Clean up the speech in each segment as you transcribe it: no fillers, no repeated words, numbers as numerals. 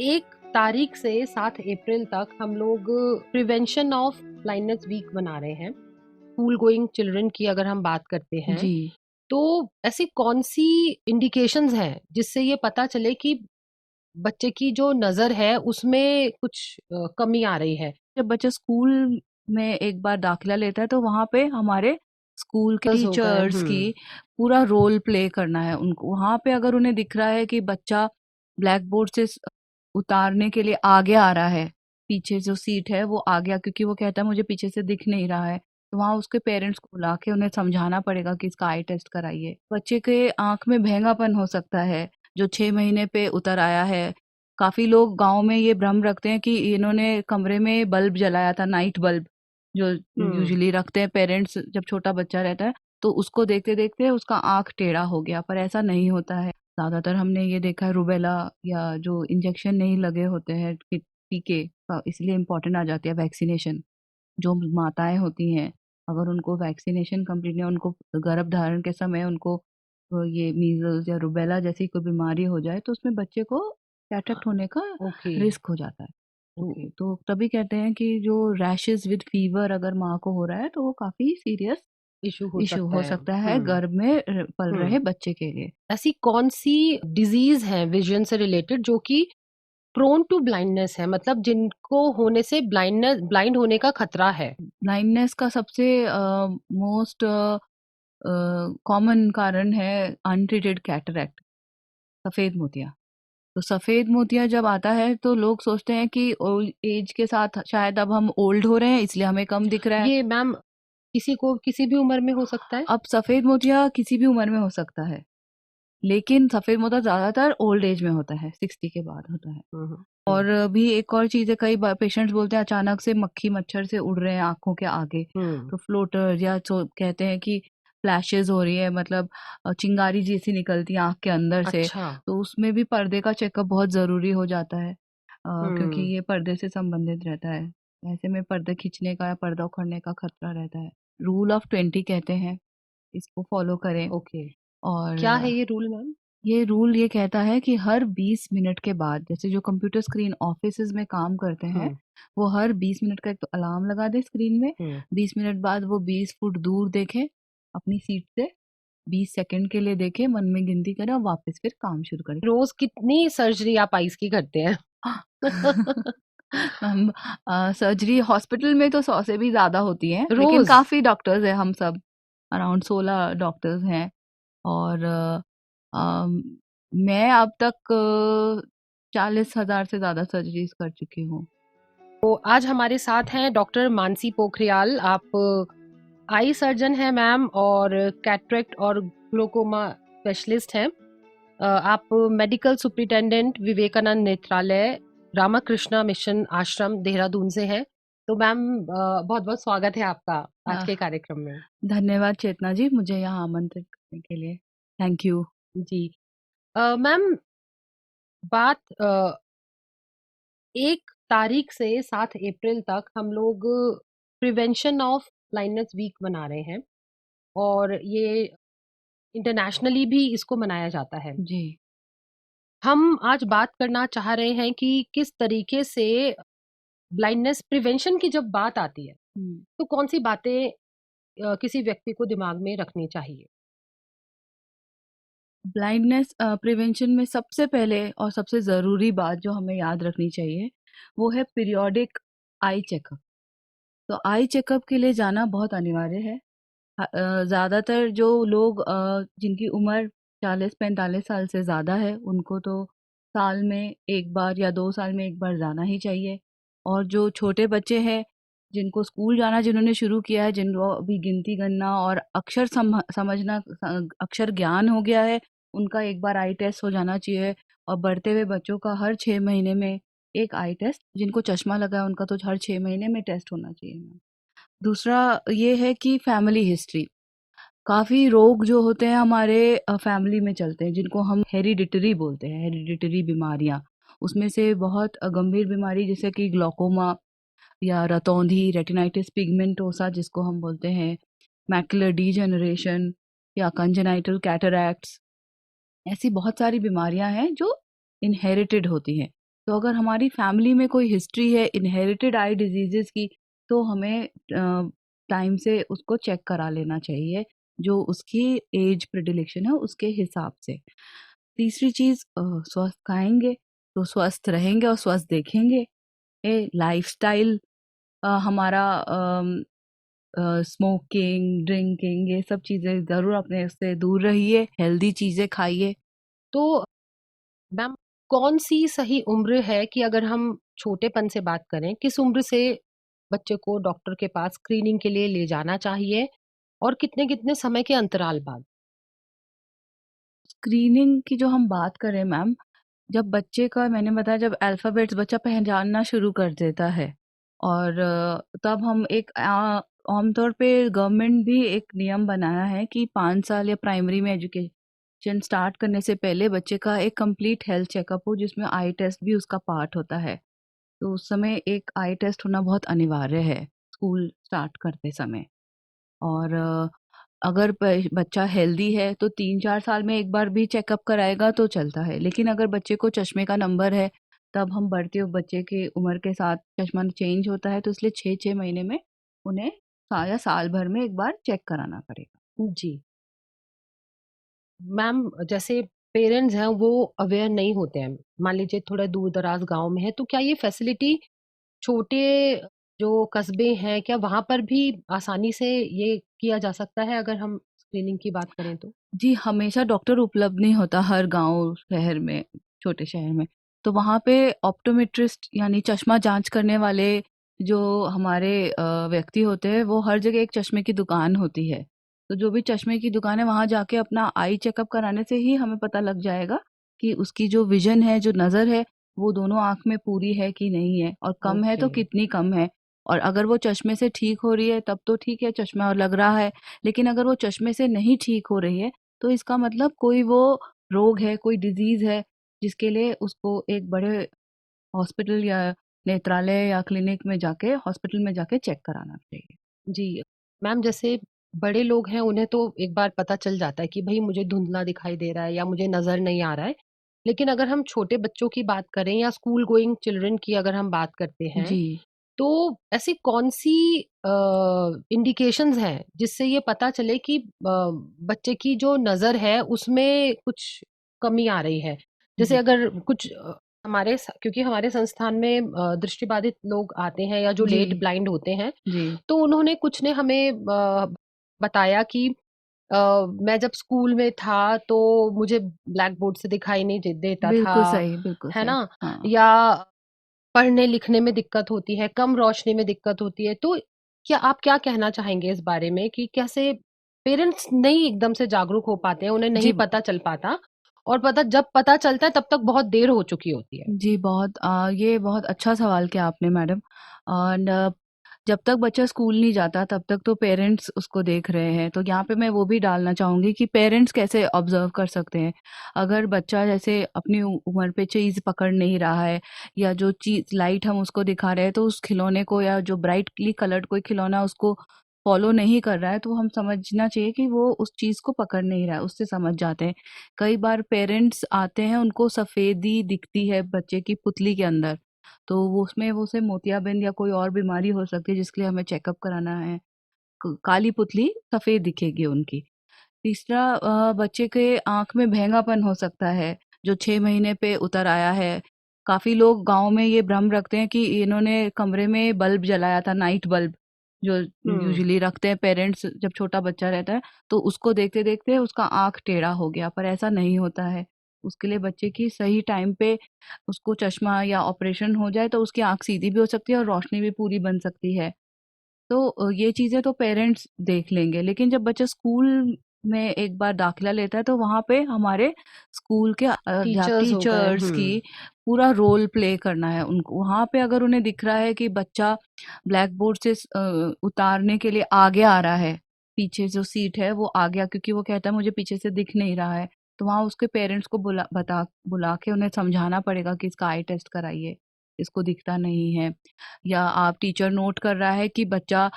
1 तारीख से 7 अप्रैल तक हम लोग प्रिवेंशन ऑफ ब्लाइंडनेस वीक मना रहे हैं। स्कूल गोइंग चिल्ड्रन की अगर हम बात करते हैं, जी। तो ऐसी कौन-सी इंडिकेशंस हैं जिससे ये पता चले कि बच्चे की जो नज़र है उसमें कुछ कमी आ रही है? जब बच्चा स्कूल में एक बार दाखिला लेता है तो वहाँ पे हमारे स्कूल के हो गए। टीचर्स की पूरा रोल प्ले करना है उनको। वहाँ पे अगर उन्हें दिख रहा है कि बच्चा ब्लैक बोर्ड से उतारने के लिए आगे आ रहा है, पीछे जो सीट है वो आ गया क्योंकि वो कहता है मुझे पीछे से दिख नहीं रहा है, तो वहाँ उसके पेरेंट्स को बुला के उन्हें समझाना पड़ेगा कि इसका आई टेस्ट कराइए। बच्चे के आँख में भेंगापन हो सकता है, जो 6 महीने पे उतर आया है। काफ़ी लोग गाँव में ये भ्रम रखते हैं कि इन्होंने कमरे में बल्ब जलाया था, नाइट बल्ब, जो हुँ, यूजुअली रखते हैं पेरेंट्स जब छोटा बच्चा रहता है, तो उसको देखते-देखते उसका आँख टेढ़ा हो गया, पर ऐसा नहीं होता है। ज़्यादातर हमने ये देखा है रूबेला या जो इंजेक्शन नहीं लगे होते हैं टीके का, इसलिए इम्पोर्टेंट आ जाती है वैक्सीनेशन। जो माताएँ होती हैं, अगर उनको वैक्सीनेशन कंप्लीट नहीं, उनको गर्भ धारण के समय उनको ये मीज़ल्स या रूबेला जैसी कोई बीमारी हो जाए, तो उसमें बच्चे को कैटरेक्ट होने का ओके, रिस्क हो जाता है। ओके। तो तभी कहते हैं कि जो रैशेज़ विद फीवर अगर माँ को हो रहा है, तो वो काफ़ी सीरियस इश्यू हो इश्यू सकता हो है। सकता है गर्भ में पल हुँ। रहे बच्चे के लिए। ऐसी कौन-सी डिज़ीज़ है विज़न से रिलेटेड जो कि प्रोन टू ब्लाइंडनेस है, मतलब जिनको होने से ब्लाइंड होने का खतरा है? ब्लाइंडनेस का सबसे मोस्ट कॉमन कारण है अनट्रीटेड कैटरैक्ट, सफ़ेद मोतिया। तो सफ़ेद मोतिया जब आता है तो लोग सोचते हैं कि ओल्ड एज के साथ शायद अब हम ओल्ड हो रहे हैं इसलिए हमें कम दिख रहा है। ये मैम किसी को किसी भी उम्र में हो सकता है? अब सफ़ेद मोतिया किसी भी उम्र में हो सकता है, लेकिन सफ़ेद मोतिया ज़्यादातर ओल्ड एज में होता है, 60 के बाद होता है। हुँ, हुँ, हुँ, और भी एक और चीज़ है, कई बार पेशेंट्स बोलते हैं अचानक से मक्खी मच्छर से उड़ रहे हैं आँखों के आगे, हुँ। तो फ्लोटर्स या जो कहते हैं कि फ्लैशेज़ हो रही है, मतलब चिंगारी जैसी निकलती है आँख के अंदर से, अच्छा। तो उसमें भी पर्दे का चेकअप बहुत ज़रूरी हो जाता है, क्योंकि हुँ, ये पर्दे से संबंधित रहता है। ऐसे में पर्दे खींचने का या पर्दा उखड़ने का खतरा रहता है। रूल ऑफ 20 कहते हैं, इसको फॉलो करें। ओके। और क्या है ये रूल मैम? ये रूल ये कहता है कि हर 20 मिनट के बाद, जैसे जो कंप्यूटर स्क्रीन ऑफिसेज में काम करते हैं, हुँ, वो हर 20 मिनट का एक तो अलार्म लगा दे स्क्रीन में, हुँ। 20 मिनट बाद वो 20 फुट दूर देखें अपनी सीट से, 20 सेकंड के लिए देखें, मन में गिनती करें और वापस फिर काम शुरू करें। रोज़ कितनी सर्जरी आप आइज़ की करते हैं? हम सर्जरी हॉस्पिटल में तो 100 से भी ज़्यादा होती हैं, लेकिन रोज़? काफ़ी डॉक्टर्स हैं हम सब, अराउंड 16 डॉक्टर्स हैं। और अम, मैं अब तक 40,000 से ज़्यादा सर्जरीज़ कर चुकी हूँ। तो आज हमारे साथ हैं डॉक्टर मानसी पोखरियाल। आप आई सर्जन हैं मैम और कैटरेक्ट और ग्लोकोमा स्पेशलिस्ट हैं। आप मेडिकल सुपरिटेंडेंट विवेकानंद नेत्रालय रामाकृष्णा मिशन आश्रम देहरादून से हैं। तो मैम बहुत-बहुत स्वागत है आपका आज अ, के कार्यक्रम में। धन्यवाद चेतना जी, मुझे यहाँ आमंत्रित करने के लिए। Thank you. जी। मैम बात 1 तारीख से 7 अप्रैल तक हम लोग प्रिवेंशन ऑफ ब्लाइंडनेस वीक मना रहे हैं और ये इंटरनेशनली भी इसको मनाया जाता है। जी। हम आज बात करना चाह रहे हैं कि किस तरीके से ब्लाइंडनेस प्रिवेंशन की जब बात आती है, हुँ। तो कौन-सी बातें किसी व्यक्ति को दिमाग में रखनी चाहिए? ब्लाइंडनेस प्रिवेंशन में सबसे पहले और सबसे ज़रूरी बात जो हमें याद रखनी चाहिए, वो है पीरियोडिक आई चेकअप। तो आई चेकअप के लिए जाना बहुत अनिवार्य है। ज़्यादातर जो लोग जिनकी उम्र 40-45 साल से ज़्यादा है, उनको तो साल में 1 बार या 2 साल में 1 बार जाना ही चाहिए। और जो छोटे बच्चे हैं, जिनको स्कूल जाना जिन्होंने शुरू किया है, जिनको अभी गिनती गणना और अक्षर समझना अक्षर ज्ञान हो गया है, उनका 1 बार आई टेस्ट हो जाना चाहिए। और बढ़ते हुए बच्चों का हर 6 महीने में 1 आई टेस्ट, जिनको चश्मा लगा है उनका तो हर 6 महीने में टेस्ट होना चाहिए। दूसरा ये है कि फैमिली हिस्ट्री, काफ़ी रोग जो होते हैं हमारे फैमिली में चलते हैं, जिनको हम हेरिडिटरी बोलते हैं, हेरिडिटरी बीमारियाँ। उसमें से बहुत गंभीर बीमारी जैसे कि ग्लूकोमा या रतौंधी, रेटिनाइटिस पिगमेंटोसा जिसको हम बोलते हैं, मैकुलर डीजेनरेशन या कंजेनाइटल कैटरैक्ट्स, ऐसी बहुत सारी बीमारियां हैं जो इनहेरिटेड होती हैं। तो अगर हमारी फैमिली में कोई हिस्ट्री है इनहेरिटेड आई डिजीजेस की, तो हमें टाइम से उसको चेक करा लेना चाहिए, जो उसकी एज प्रिडिलेक्शन है उसके हिसाब से। तीसरी चीज़, स्वस्थ खाएंगे तो स्वस्थ रहेंगे और स्वस्थ देखेंगे। लाइफस्टाइल हमारा, स्मोकिंग, ड्रिंकिंग, ये सब चीज़ें ज़रूर अपने से दूर रहिए, हेल्दी चीज़ें खाइए। तो मैम, कौन सी सही उम्र है कि अगर हम छोटेपन से बात करें, किस उम्र से बच्चे को डॉक्टर के पास स्क्रीनिंग के लिए ले जाना चाहिए और कितने कितने समय के अंतराल बाद? स्क्रीनिंग की जो हम बात करें मैम, जब बच्चे का, मैंने बताया, जब अल्फ़ाबेट्स बच्चा पहचानना शुरू कर देता है, और तब हम एक आमतौर पे गवर्नमेंट भी एक नियम बनाया है कि 5 साल या प्राइमरी में एजुकेशन स्टार्ट करने से पहले बच्चे का एक कंप्लीट हेल्थ चेकअप हो, जिसमें आई टेस्ट भी उसका पार्ट होता है। तो उस समय एक आई टेस्ट होना बहुत अनिवार्य है स्कूल स्टार्ट करते समय। और अगर बच्चा हेल्दी है तो 3-4 साल में एक बार भी चेकअप कराएगा तो चलता है, लेकिन अगर बच्चे को चश्मे का नंबर है, तब हम बढ़ते हुए बच्चे की उम्र के साथ चश्मा चेंज होता है, तो इसलिए 6-6 महीने में उन्हें या साल भर में एक बार चेक कराना पड़ेगा। जी मैम, जैसे पेरेंट्स हैं वो अवेयर नहीं होते हैं, मान लीजिए थोड़ा दूर दराज गांव में है, तो क्या ये फैसिलिटी छोटे जो कस्बे हैं, क्या वहां पर भी आसानी से ये किया जा सकता है अगर हम स्क्रीनिंग की बात करें तो? जी, हमेशा डॉक्टर उपलब्ध नहीं होता हर गाँव, शहर में, छोटे शहर में। तो वहाँ पे ऑप्टोमेट्रिस्ट यानी चश्मा जाँच करने वाले जो हमारे व्यक्ति होते हैं, वो हर जगह एक चश्मे की दुकान होती है। तो जो भी चश्मे की दुकान है, वहाँ जाके अपना आई चेकअप कराने से ही हमें पता लग जाएगा कि उसकी जो विज़न है, जो नज़र है, वो दोनों आँख में पूरी है कि नहीं है, और कम है ओके। तो कितनी कम है। और अगर वो चश्मे से ठीक हो रही है, तब तो ठीक है, चश्मा लग रहा है। लेकिन अगर वो चश्मे से नहीं ठीक हो रही है, तो इसका मतलब कोई वो रोग है, कोई डिज़ीज़ है, जिसके लिए उसको एक बड़े हॉस्पिटल या नेत्रालय या क्लिनिक में जाके, हॉस्पिटल में जाके चेक कराना चाहिए। जी मैम, जैसे बड़े लोग हैं उन्हें तो एक बार पता चल जाता है कि भाई मुझे धुंधला दिखाई दे रहा है या मुझे नजर नहीं आ रहा है, लेकिन अगर हम छोटे बच्चों की बात करें या स्कूल गोइंग चिल्ड्रन की अगर हम बात करते हैं, जी। तो ऐसी कौन सी इंडिकेशंस हैं जिससे ये पता चले कि बच्चे की जो नजर है उसमें कुछ कमी आ रही है? जैसे जी। अगर कुछ क्योंकि हमारे संस्थान में दृष्टिबाधित लोग आते हैं या जो जी। लेट ब्लाइंड होते हैं, जी। तो उन्होंने कुछ ने हमें बताया कि मैं जब स्कूल में था तो मुझे ब्लैक बोर्ड से दिखाई नहीं देता था, बिल्कुल है सही। ना? हाँ। या पढ़ने लिखने में दिक्कत होती है, कम रोशनी में दिक्कत होती है। तो क्या आप क्या कहना चाहेंगे इस बारे में कि कैसे पेरेंट्स नहीं एकदम से जागरूक हो पाते हैं, उन्हें नहीं जी। पता चल पाता, और जब पता चलता है तब तक बहुत देर हो चुकी होती है? जी, बहुत ये बहुत अच्छा सवाल किया आपने मैडम। और जब तक बच्चा स्कूल नहीं जाता तब तक तो पेरेंट्स उसको देख रहे हैं, तो यहाँ पे मैं वो भी डालना चाहूँगी कि पेरेंट्स कैसे ऑब्ज़र्व कर सकते हैं। अगर बच्चा जैसे अपनी उम्र पे चीज़ पकड़ नहीं रहा है, या जो चीज़ लाइट हम उसको दिखा रहे हैं तो उस खिलौने को, या जो ब्राइटली कलर्ड कोई खिलौना उसको फ़ॉलो नहीं कर रहा है, तो हम समझना चाहिए कि वो उस चीज़ को पकड़ नहीं रहा है, उससे समझ जाते हैं। कई बार पेरेंट्स आते हैं, उनको सफ़ेदी दिखती है बच्चे की पुतली के अंदर, तो वो उसमें वो उसे मोतियाबिंद या कोई और बीमारी हो सकती है जिसके लिए हमें चेकअप कराना है। काली पुतली सफ़ेद दिखेगी उनकी। तीसरा, बच्चे के आँख में भेंगापन हो सकता है, जो 6 महीने पे उतर आया है। काफ़ी लोग गाँव में ये भ्रम रखते हैं कि इन्होंने कमरे में बल्ब जलाया था, नाइट बल्ब, जो हुँ। यूजुअली रखते हैं पेरेंट्स जब छोटा बच्चा रहता है, तो उसको देखते-देखते उसका आँख टेढ़ा हो गया, पर ऐसा नहीं होता है। उसके लिए बच्चे की सही टाइम पे उसको चश्मा या ऑपरेशन हो जाए, तो उसकी आँख सीधी भी हो सकती है और रोशनी भी पूरी बन सकती है। तो ये चीज़ें तो पेरेंट्स देख लेंगे, लेकिन जब बच्चा स्कूल में एक बार दाखिला लेता है, तो वहाँ पे हमारे स्कूल के टीचर्स हो गए। टीचर्स की पूरा रोल प्ले करना है उनको। वहाँ पे अगर उन्हें दिख रहा है कि बच्चा ब्लैक बोर्ड से उतारने के लिए आगे आ रहा है, पीछे जो सीट है वो आ गया क्योंकि वो कहता है मुझे पीछे से दिख नहीं रहा है, तो वहाँ उसके पेरेंट्स को बुला के उन्हें समझाना पड़ेगा कि इसका आई टेस्ट कराइए, इसको दिखता नहीं है। या आप टीचर नोट कर रहा है कि बच्चा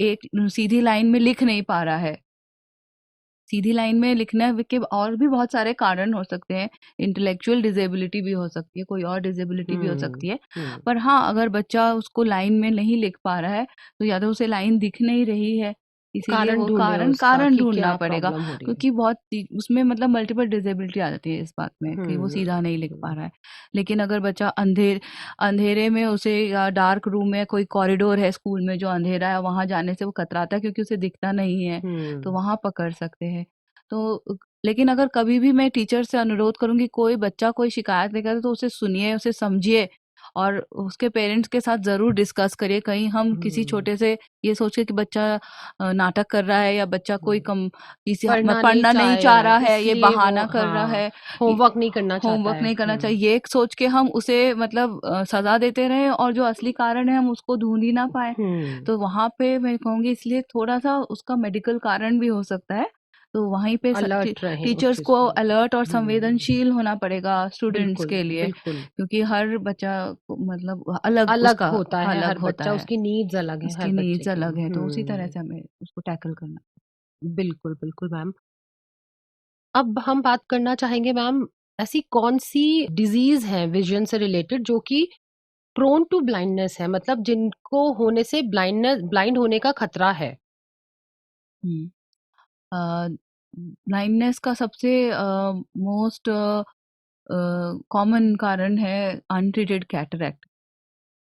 एक सीधी लाइन में लिख नहीं पा रहा है, सीधी लाइन में लिखने के और भी बहुत सारे कारण हो सकते हैं। इंटेलेक्चुअल डिसेबिलिटी भी हो सकती है, कोई और डिसेबिलिटी भी हो हम्म। सकती है। हम्म। पर हाँ, अगर बच्चा उसको लाइन में नहीं लिख पा रहा है, तो या तो उसे लाइन दिख नहीं रही है, इसीलिए कारण वो ढूंढे कारण उसका कारण कि ढूँढना क्या पड़ेगा। प्रॉब्लम हो रही है। क्योंकि उसमें मतलब मल्टीपल डिसेबिलिटी आ जाती है इस बात में कि वो हम्म। सीधा नहीं लिख पा हम्म। रहा है। लेकिन अगर बच्चा अंधेरे में उसे, या डार्क रूम में, कोई कॉरिडोर है स्कूल में जो अंधेरा है, वहाँ जाने से वो कतराता है क्योंकि उसे दिखता नहीं है, तो हम्म। वहाँ पकड़ सकते हैं। तो लेकिन अगर कभी भी मैं टीचर से अनुरोध करूँगी, कोई बच्चा कोई शिकायत लेकर आए, तो उसे सुनिए, उसे समझिए और उसके पेरेंट्स के साथ ज़रूर डिस्कस करिए। कहीं हम किसी हम्म। छोटे से ये सोच के कि बच्चा नाटक कर रहा है, या बच्चा कोई हम्म। कम किसी पढ़ना नहीं पढ़ना नहीं चाह चाह रहा है रहा है, ये इसलिए वो, बहाना कर रहा हाँ, है, ये होमवर्क नहीं करना चाहता होमवर्क है। नहीं करना हम्म। चाहिए, ये एक सोच के हम उसे मतलब सज़ा देते रहें और जो असली कारण है हम उसको ढूँढ ही ना पाएँ। हम्म। तो वहाँ पे मैं कहूँगी इसलिए थोड़ा-सा उसका मेडिकल कारण भी हो सकता है। तो वहीं पे अलर्ट रहें उस टीचर्स चीज को को लेकर। अलर्ट और हम्म। संवेदनशील होना पड़ेगा स्टूडेंट्स बिल्कुल के लिए, बिल्कुल। क्योंकि हर बच्चा मतलब अलग अलग उसका होता है अलग हर होता बच्चा, है, उसकी नीड्स अलग है हर उसकी बच्चे नीड्स की। अलग है, तो उसी तरह हम्म। से हमें उसको टैकल करना। बिल्कुल बिल्कुल मैम। अब हम बात करना चाहेंगे मैम, ऐसी कौन सी डिजीज है विजन से रिलेटेड जो कि प्रोन टू ब्लाइंडनेस है, मतलब जिनको होने से ब्लाइंड होने का खतरा है। हुँ। ब्लाइंडनेस का सबसे मोस्ट कॉमन कारण है अनट्रीटेड कैटरैक्ट,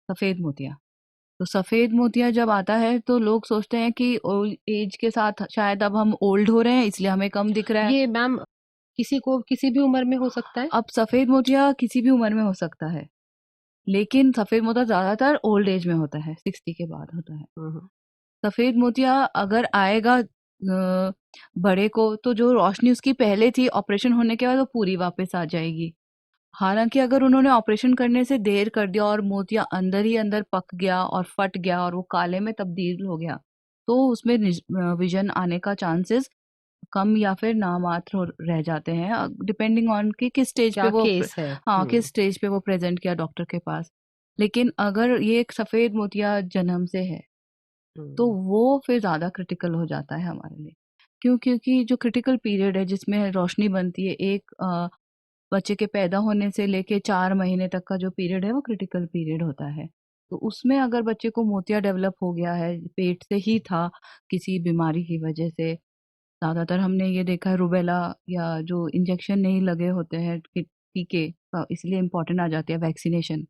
सफ़ेद मोतिया। तो सफ़ेद मोतिया जब आता है तो लोग सोचते हैं कि ओल्ड एज के साथ शायद अब हम ओल्ड हो रहे हैं इसलिए हमें कम दिख रहा है। ये मैम किसी को किसी भी उम्र में हो सकता है। अब सफ़ेद मोतिया किसी भी उम्र में हो सकता है, लेकिन सफ़ेद मोतिया ज़्यादातर ओल्ड एज में होता है, 60 के बाद होता है। हम्म। सफ़ेद मोतिया अगर आएगा बड़े को, तो जो रोशनी उसकी पहले थी ऑपरेशन होने के बाद वो पूरी वापस आ जाएगी। हालाँकि अगर उन्होंने ऑपरेशन करने से देर कर दिया और मोतिया अंदर ही अंदर पक गया और फट गया और वो काले में तब्दील हो गया, तो उसमें विज़न आने का चांसेस कम या फिर नामात्र रह जाते हैं, डिपेंडिंग ऑन कि किस स्टेज पे क्या वो केस है। हाँ, हम्म। किस स्टेज पे वो प्रेज़ेंट किया डॉक्टर के पास। लेकिन अगर ये एक सफ़ेद मोतिया जन्म से है, तो हम्म। वो फिर ज़्यादा क्रिटिकल हो जाता है हमारे लिए। क्यों? क्योंकि जो क्रिटिकल पीरियड है जिसमें रोशनी बनती है, एक बच्चे के पैदा होने से लेके 4 महीने तक का जो पीरियड है वो क्रिटिकल पीरियड होता है। तो उसमें अगर बच्चे को मोतिया डेवलप हो गया है, पेट से ही था किसी बीमारी की वजह से, ज़्यादातर हमने ये देखा है रूबेला या जो इंजेक्शन नहीं लगे होते हैं टीके इसलिए इम्पोर्टेंट आ जाती है वैक्सीनेशन।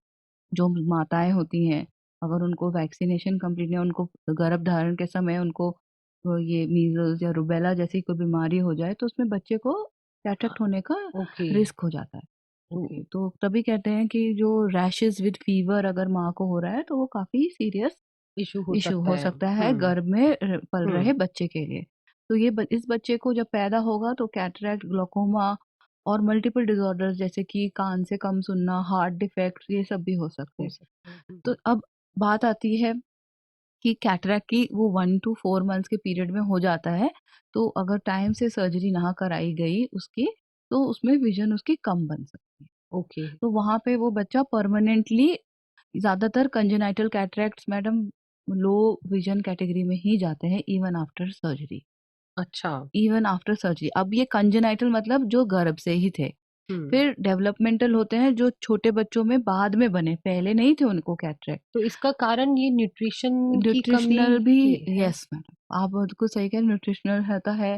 जो माताएँ होती हैं, अगर उनको वैक्सीनेशन कंप्लीट नहीं, उनको गर्भ धारण के समय उनको ये मीज़ल्स या रूबेला जैसी कोई बीमारी हो जाए, तो उसमें बच्चे को कैटरेक्ट होने का ओके। रिस्क हो जाता है। ओके। तो तभी कहते हैं कि जो रैशेज़ विद फीवर अगर माँ को हो रहा है, तो वो काफ़ी सीरियस इशू हो इश्यू सकता हो है। सकता है गर्भ में पल हम्म। रहे बच्चे के लिए। तो ये इस बच्चे को जब पैदा होगा तो कैटरैक्ट, ग्लाकोमा और मल्टीपल डिसऑर्डर्स जैसे कि कान से कम सुनना, हार्ट डिफेक्ट, ये सब भी हो सकते हो हैं। सकता है। तो अब बात आती है कि कैटरैक्ट की वो 1 टू 4 मंथ्स के पीरियड में हो जाता है, तो अगर टाइम से सर्जरी ना कराई गई उसकी, तो उसमें विज़न उसकी कम बन सकती है। ओके। तो वहाँ पे वो बच्चा परमानेंटली, ज़्यादातर कंजेनाइटल कैटरैक्ट्स मैडम लो विज़न कैटेगरी में ही जाते हैं इवन आफ्टर सर्जरी। अच्छा। इवन आफ्टर सर्जरी, अब ये कंजेनाइटल मतलब जो गर्भ से ही थे। हम्म। फिर डेवलपमेंटल होते हैं जो छोटे बच्चों में बाद में बने, पहले नहीं थे उनको कैटरैक्ट। तो इसका कारण ये न्यूट्रिशन की कमी न्यूट्रिशनल भी, की है। यस मैडम आप बिल्कुल सही कह रहे हैं, न्यूट्रिशनल होता है,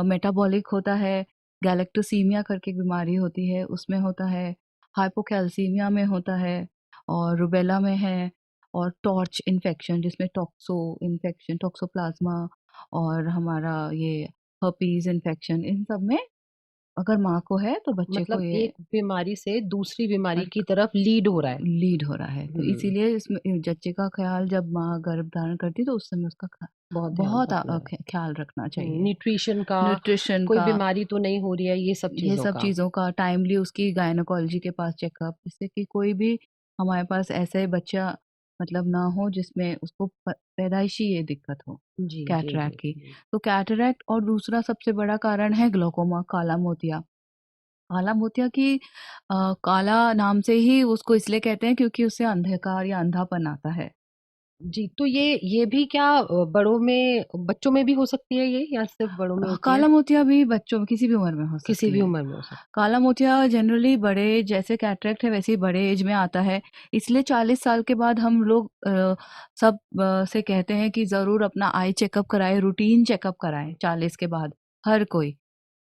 मेटाबॉलिक होता है, गैलेक्टोसीमिया करके एक बीमारी होती है उसमें होता है, हाइपोकैल्सीमिया में होता है, और रूबेला में है, और टॉर्च इन्फेक्शन जिसमें टॉक्सो इन्फेक्शन, टॉक्सोप्लाज्मा, और हमारा ये हर्पीज इन्फेक्शन, इन सब में अगर माँ को है तो बच्चे को मतलब ये एक बीमारी से दूसरी बीमारी की तरफ लीड हो रहा है। लीड हो रहा है। तो हम्म। इसीलिए इसमें बच्चे का ख्याल जब माँ गर्भ धारण करती है तो उस समय उसका बहुत ध्यान बहुत रखना है। ख्याल रखना चाहिए। न्यूट्रिशन का, न्यूट्रिशन कोई का, बीमारी तो नहीं हो रही है, ये सब ये चीजों सब का। चीज़ों का टाइमली उसकी गायनोकोलॉजी के पास चेकअप, जिससे कि कोई भी हमारे पास ऐसे बच्चा मतलब ना हो जिसमें उसको पैदाइशी ये दिक्कत हो, जी जी कैटरैक्ट जी की। जी। तो कैटरैक्ट और दूसरा सबसे बड़ा कारण है ग्लाकोमा, काला मोतिया। काला मोतिया की काला नाम से ही उसको इसलिए कहते हैं क्योंकि उससे अंधकार या अंधापन आता है। जी, तो ये भी क्या बड़ों में बच्चों में भी हो सकती है ये, या सिर्फ बड़ों में होती है? काला मोतिया भी बच्चों में किसी भी उम्र में हो किसी सकती भी है। उम्र में हो सकती काला मोतिया जनरली बड़े, जैसे कैटरेक्ट है वैसे ही बड़े एज में आता है, इसलिए 40 साल के बाद हम लोग सब से कहते हैं कि ज़रूर अपना आई चेकअप कराएं, रूटीन चेकअप कराएं 40 के बाद। हर कोई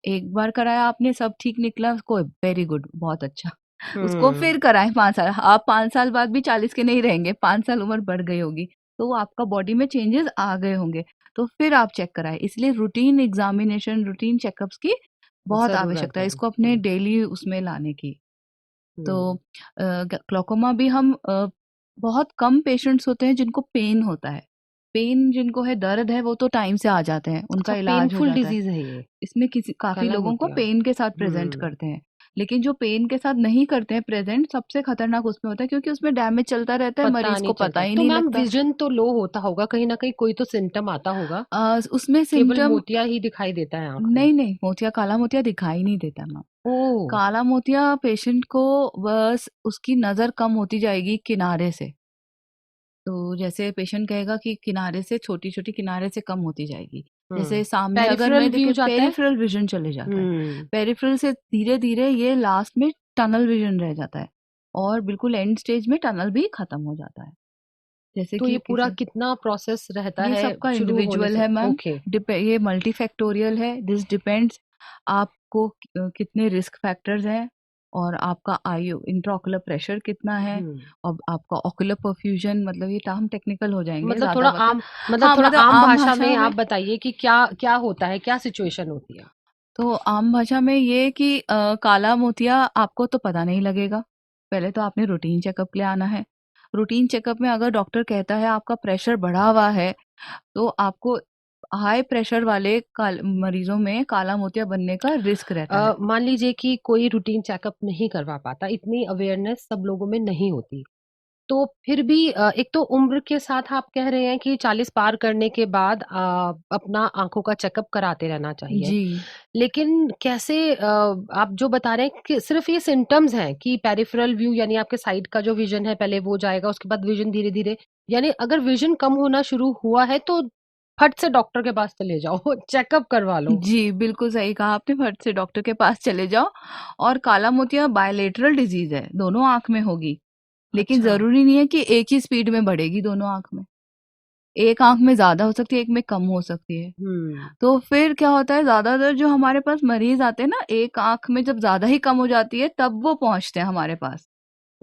एक बार कराया आपने, सब ठीक निकला, कोई वेरी गुड, बहुत अच्छा। है। उसको फिर कराएं 5 साल, आप 5 साल बाद भी 40 के नहीं रहेंगे, 5 साल उम्र बढ़ गई होगी, तो वो आपका बॉडी में चेंजेस आ गए होंगे, तो फिर आप चेक कराएं। इसलिए रूटीन एग्जामिनेशन, रूटीन चेकअप्स की बहुत ज़रूरत आवश्यकता है, है। इसको अपने डेली उसमें लाने की। तो हुँ। ग्लाइकोमा भी हम बहुत कम पेशेंट्स होते हैं जिनको पेन होता है। पेन जिनको है, दर्द है, वो तो टाइम से आ जाते हैं, उनका अच्छा, इलाज हो पेनफुल जाता है। डिज़ीज़ है ये, इसमें किसी काफ़ी काला लोगों को मोतिया? पेन के साथ प्रेज़ेंट हुँ। करते हैं। लेकिन जो पेन के साथ नहीं करते हैं प्रेज़ेंट, सबसे खतरनाक उसमें होता है, क्योंकि उसमें डैमेज चलता रहता है, पता मरीज़ नहीं को पता चलता। ही तो नहीं मैम लगता। विज़न तो लो होता होगा, कहीं न कहीं कोई तो सिम्पटम आता होगा? उसमें केवल सिम्पटम मोतिया ही दिखाई देता है आँख में? नहीं, नहीं, मोतिया, काला मोतिया दिखाई नहीं देता मैम। ओह! काला मोतिया पेशेंट को बस उसकी नज़र कम होती जाएगी किनारे से। तो जैसे पेशेंट कहेगा कि किनारे से, छोटी-छोटी किनारे से कम होती जाएगी। जैसे हुँ। सामने अगर पेरिफेरल मैं देखे, व्यू जाता है? पेरिफेरल विज़न चले जाता है। हुँ। पेरिफेरल से धीरे-धीरे ये लास्ट में टनल विज़न रह जाता है, और बिल्कुल एंड स्टेज में टनल भी खत्म हो जाता है। जैसे तो ये कि पूरा किसी, कितना प्रोसेस रहता ये है सबका शुरू होने इंडिविजुअल से? है मैम। ओके। ये मल्टीफैक्टोरियल है, दिस डिपेंड्स आपको कितने रिस्क फैक्टर्स हैं, और आपका आई इंट्राओकुलर प्रेशर कितना है, हुँ। और आपका ओकुलर परफ्यूजन, मतलब ये टर्म टेक्निकल हो जाएंगे मतलब ज़्यादा बता। मतलब हाँ, थोड़ा मतलब आम आम भाषा में भाषा आप में, बताइए कि क्या क्या होता है? क्या सिचुएशन होती है? तो आम भाषा में ये कि काला मोतिया आपको तो पता नहीं लगेगा। पहले तो आपने रूटीन चेकअप के लिए आना है। रूटीन चेकअप में अगर डॉक्टर कहता है आपका प्रेशर बढ़ा हुआ है, तो आपको हाई प्रेशर वाले मरीजों में काला मोतिया बनने का रिस्क रहता है। मान लीजिए कि कोई रूटीन चेकअप नहीं करवा पाता, इतनी अवेयरनेस सब लोगों में नहीं होती। तो फिर भी एक तो उम्र के साथ आप कह रहे हैं कि 40 पार करने के बाद अपना आँखों का चेकअप कराते रहना चाहिए। जी। लेकिन कैसे आप जो बता रहे हैं कि सिर्फ़ ये सिम्पटम्स हैं कि पेरिफेरल व्यू यानी आपके साइड का जो विज़न है पहले वो जाएगा, उसके बाद विज़न धीरे-धीरे, यानी अगर विज़न कम होना शुरू हुआ है तो फट से डॉक्टर के पास चले जाओ, चेकअप करवा लो। जी, बिल्कुल सही कहा आपने, फट से डॉक्टर के पास चले जाओ। और काला मोतिया बायलेटरल डिज़ीज़ है, दोनों आँख में होगी, लेकिन अच्छा। ज़रूरी नहीं है कि एक ही स्पीड में बढ़ेगी दोनों आँख में। एक आँख में ज़्यादा हो सकती है, एक में कम हो सकती है। हुँ। तो फिर क्या होता है, ज़्यादातर जो हमारे पास मरीज़ आते हैं ना, एक आँख में जब ज़्यादा ही कम हो जाती है, तब वो पहुँचते हैं हमारे पास।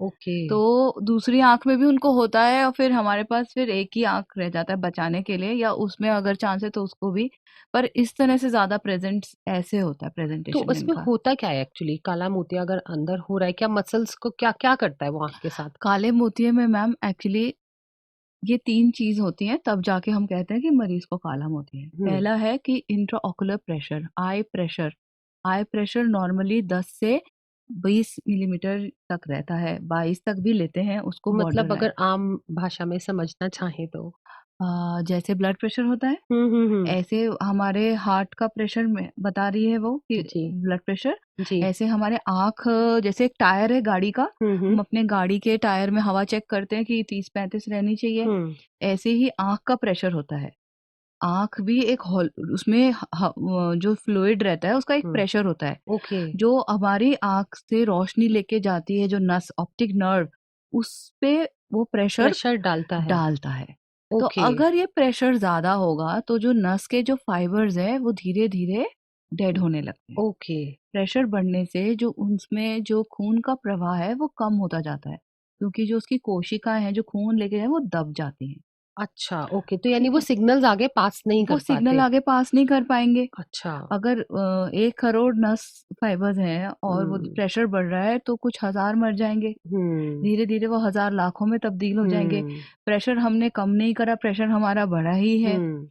ओके। तो दूसरी आँख में भी उनको होता है, और फिर हमारे पास फिर एक ही आँख रह जाता है बचाने के लिए, या उसमें अगर चांस है तो उसको भी। पर इस तरह से ज़्यादा प्रेज़ेंट्स ऐसे होता है तो प्रेज़ेंटेशन इसमें इनका। होता क्या है एक्चुअली? काला मोतिया अगर अंदर हो रहा है, क्या मसल्स को क्या क्या करता है वो आँख के साथ? काले मोतिये में मैम एक्चुअली ये 3 चीज़ होती हैं, तब जाके हम कहते हैं कि मरीज़ को काला मोतिया है। हुँ। पहला है कि इंट्राओकुलर प्रेशर, आई प्रेशर। आई प्रेशर नॉर्मली 10 से 20 मिलीमीटर तक रहता है, 22 तक भी लेते हैं, उसको मतलब बॉर्डर है। अगर आम भाषा में समझना चाहें तो? जैसे ब्लड प्रेशर होता है, हुँ, हुँ, हुँ। ऐसे हमारे हार्ट का प्रेशर में बता रही है वो कि जी, ब्लड प्रेशर, जी। ऐसे हमारे आँख, जैसे एक टायर है गाड़ी का, हुँ, हुँ, हम अपने गाड़ी के टायर में हवा चेक करते हैं कि 30-35 रहनी चाहिए, हुँ। ऐसे ही आँख का प्रेशर होता है। आँख भी एक हॉल, उसमें जो फ्लूइड रहता है उसका एक हुँ। प्रेशर होता है, ओके। जो हमारी आँख से रोशनी लेके जाती है, जो नस, ऑप्टिक नर्व, उस पे वो प्रेशर प्रेशर डालता है। डालता है। तो ओके, अगर ये प्रेशर ज़्यादा होगा, तो जो नस के जो फाइबर्स हैं वो धीरे-धीरे डेड होने लगते हैं। ओके। प्रेशर बढ़ने से जो उसमें जो खून का प्रवाह है वो कम होता जाता है, क्योंकि जो उसकी कोशिकाएँ हैं जो खून लेके जाएँ वो दब जाती हैं। अच्छा, ओके। तो यानी ठीक वो है? सिग्नल्स आगे पास नहीं वो कर सिग्नल पाते। आगे पास नहीं कर पाएँगे। अच्छा। अगर 1 करोड़ नस फाइबर्स हैं और वो हुँ, प्रेशर बढ़ रहा है, तो कुछ हज़ार मर जाएँगे। हुँ, धीरे-धीरे वो हज़ार लाखों में तब्दील हो जाएँगे। हुँ, प्रेशर हमने कम नहीं करा, प्रेशर हमारा बढ़ा ही है। हुँ।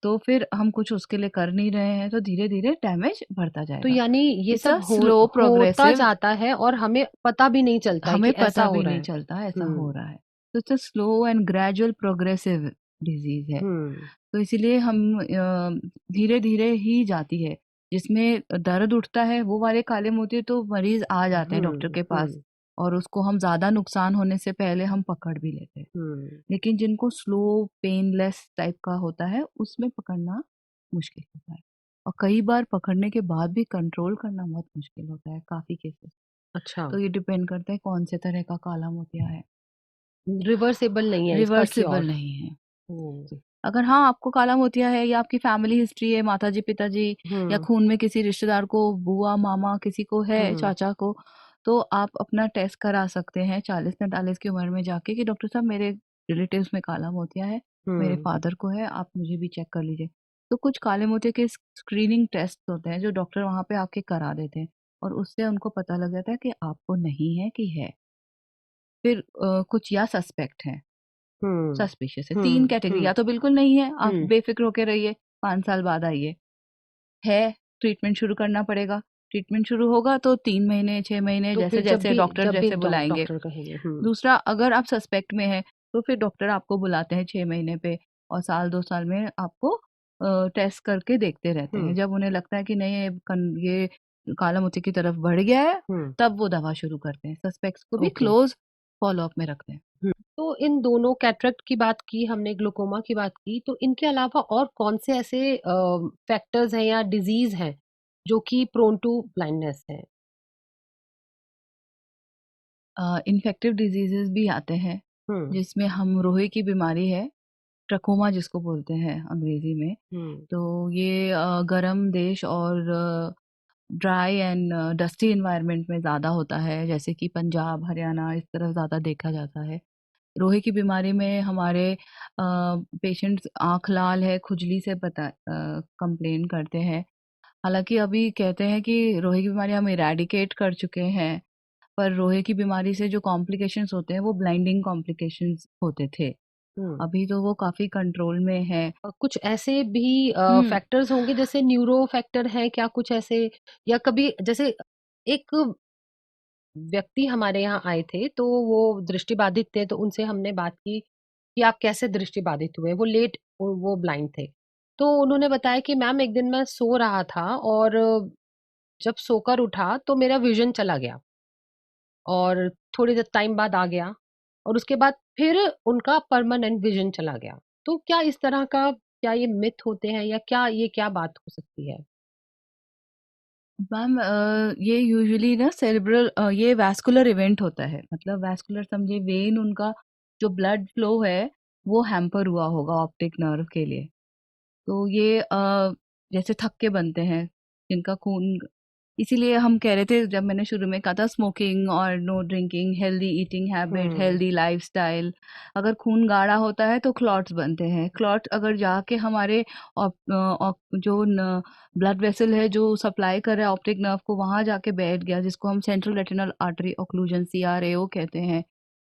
तो फिर हम कुछ उसके लिए कर नहीं रहे हैं, तो धीरे-धीरे डैमेज बढ़ता तो जाएगा। यानी ये इट्स अ सब स्लो होता प्रोग्रेसिव, जाता है और हमें पता भी नहीं चलता है कि हमें ऐसा पता हो भी रहा नहीं है। चलता ऐसा हो हुँ, रहा है। तो it's a slow and gradual progressive disease है। हुँ, तो इसीलिए हम धीरे-धीरे ही जाती है। जिसमें दर्द उठता है वो वाले काले मोतिये तो मरीज़ आ जाते हैं डॉक्टर हुँ, के पास। हुँ। और उसको हम ज़्यादा नुकसान होने से पहले हम पकड़ भी लेते हैं। लेकिन जिनको स्लो पेनलेस टाइप का होता है उसमें पकड़ना मुश्किल होता है, और कई बार पकड़ने के बाद भी कंट्रोल करना बहुत मुश्किल होता है काफ़ी केसेस। अच्छा, तो ये डिपेंड करता है कौन से तरह का काला मोतिया है। रिवर्सेबल नहीं है इसका रिवर्सिबल क्योर। नहीं है। हम्म। अगर हाँ आपको काला मोतिया है या आपकी फैमिली हिस्ट्री है, माताजी पिताजी या हम्म। खून में किसी रिश्तेदार को, बुआ मामा किसी को है, हम्म। चाचा को, तो आप अपना टेस्ट करा सकते हैं 40-45 की उम्र में जाके कि डॉक्टर साहब मेरे रिलेटिव्स में काला मोतिया है, मेरे हम्म। फादर को है, आप मुझे भी चेक कर लीजिए। तो कुछ काले मोतिया के स्क्रीनिंग टेस्ट होते हैं जो डॉक्टर वहाँ पे आके करा देते हैं, और उससे उनको पता लग जाता है कि आपको नहीं है कि है। फिर कुछ या सस्पेक्ट है, हम्म। सस्पिशियस है। 3 हम्म। कैटेगरी, हम्म। या तो बिल्कुल नहीं है, आप हम्म। बेफ़िक्र होके रहिए, 5 साल बाद आइए। है, ट्रीटमेंट शुरू करना पड़ेगा। ट्रीटमेंट शुरू होगा तो 3 महीने, 6 महीने तो फिर जैसे-जैसे डॉक्टर जब भी जैसे बुलाएँगे। डॉक्टर कहेंगे। दूसरा, अगर आप सस्पेक्ट में हैं, तो फिर डॉक्टर आपको बुलाते हैं 6 महीने पे, और साल 2 साल में आपको टेस्ट करके देखते रहते हैं। हम्म। जब उन्हें लगता है कि नहीं ये काला मोती की तरफ बढ़ गया है, हम्म। तब वो दवा शुरू करते हैं। सस्पेक्ट्स को भी ओके। क्लोज़ फ़ॉलो-अप में रखते हैं। तो इन दोनों कैटरेक्ट की बात की हमने, ग्लूकोमा की बात की, तो इनके अलावा और कौन से ऐसे फैक्टर्स हैं या डिजीज हैं जो कि प्रोन टू ब्लाइंडनेस है? इन्फेक्टिव डिजीज़ेज़ भी आते हैं, हम्म। जिसमें हम रोहे की बीमारी है, ट्रकोमा जिसको बोलते हैं अंग्रेज़ी में। हम्म। तो ये गर्म देश और ड्राई एंड डस्टी एनवायरनमेंट में ज़्यादा होता है, जैसे कि पंजाब, हरियाणा इस तरफ ज़्यादा देखा जाता है। रोहे की बीमारी में हमारे पेशेंट्स आँख लाल है, खुजली से कंप्लेन करते हैं। हालाँकि अभी कहते हैं कि रोहे की बीमारी हम इरेडिकेट कर चुके हैं, पर रोहे की बीमारी से जो कॉम्प्लिकेशंस होते हैं, वो ब्लाइंडिंग कॉम्प्लिकेशंस होते थे। हम्म। अभी तो वो काफ़ी कंट्रोल में है। कुछ ऐसे भी हुँ। फैक्टर्स होंगे जैसे न्यूरो फैक्टर है क्या कुछ ऐसे, या कभी जैसे एक व्यक्ति हमारे यहाँ आए थे तो वो दृष्टिबाधित थे, तो उनसे हमने बात की कि आप कैसे दृष्टिबाधित हुए, वो लेट वो ब्लाइंड थे। तो उन्होंने बताया कि मैम एक दिन मैं सो रहा था और जब सोकर उठा तो मेरा विजन चला गया और थोड़ी देर टाइम बाद आ गया, और उसके बाद फिर उनका परमानेंट विजन चला गया। तो क्या इस तरह का, क्या ये मिथ होते हैं या क्या ये क्या बात हो सकती है? मैम ये यूजुअली ना सेरेब्रल ये वैस्कुलर इवेंट होता है, मतलब वैस्कुलर समझिए वेन, उनका जो ब्लड फ्लो है वो हैम्पर हुआ होगा ऑप्टिक नर्व के लिए। तो ये जैसे थक्के बनते हैं जिनका खून, इसीलिए हम कह रहे थे जब मैंने शुरू में कहा था स्मोकिंग और no drinking, healthy eating habit, hmm. Healthy lifestyle. अगर खून गाढ़ा होता है तो क्लॉट्स बनते हैं। क्लॉट अगर जाके हमारे जो ब्लड वेसल है जो सप्लाई कर रहा है ऑप्टिक नर्व को, वहां जाके बैठ गया, जिसको हम central retinal artery occlusion CRAO कहते हैं,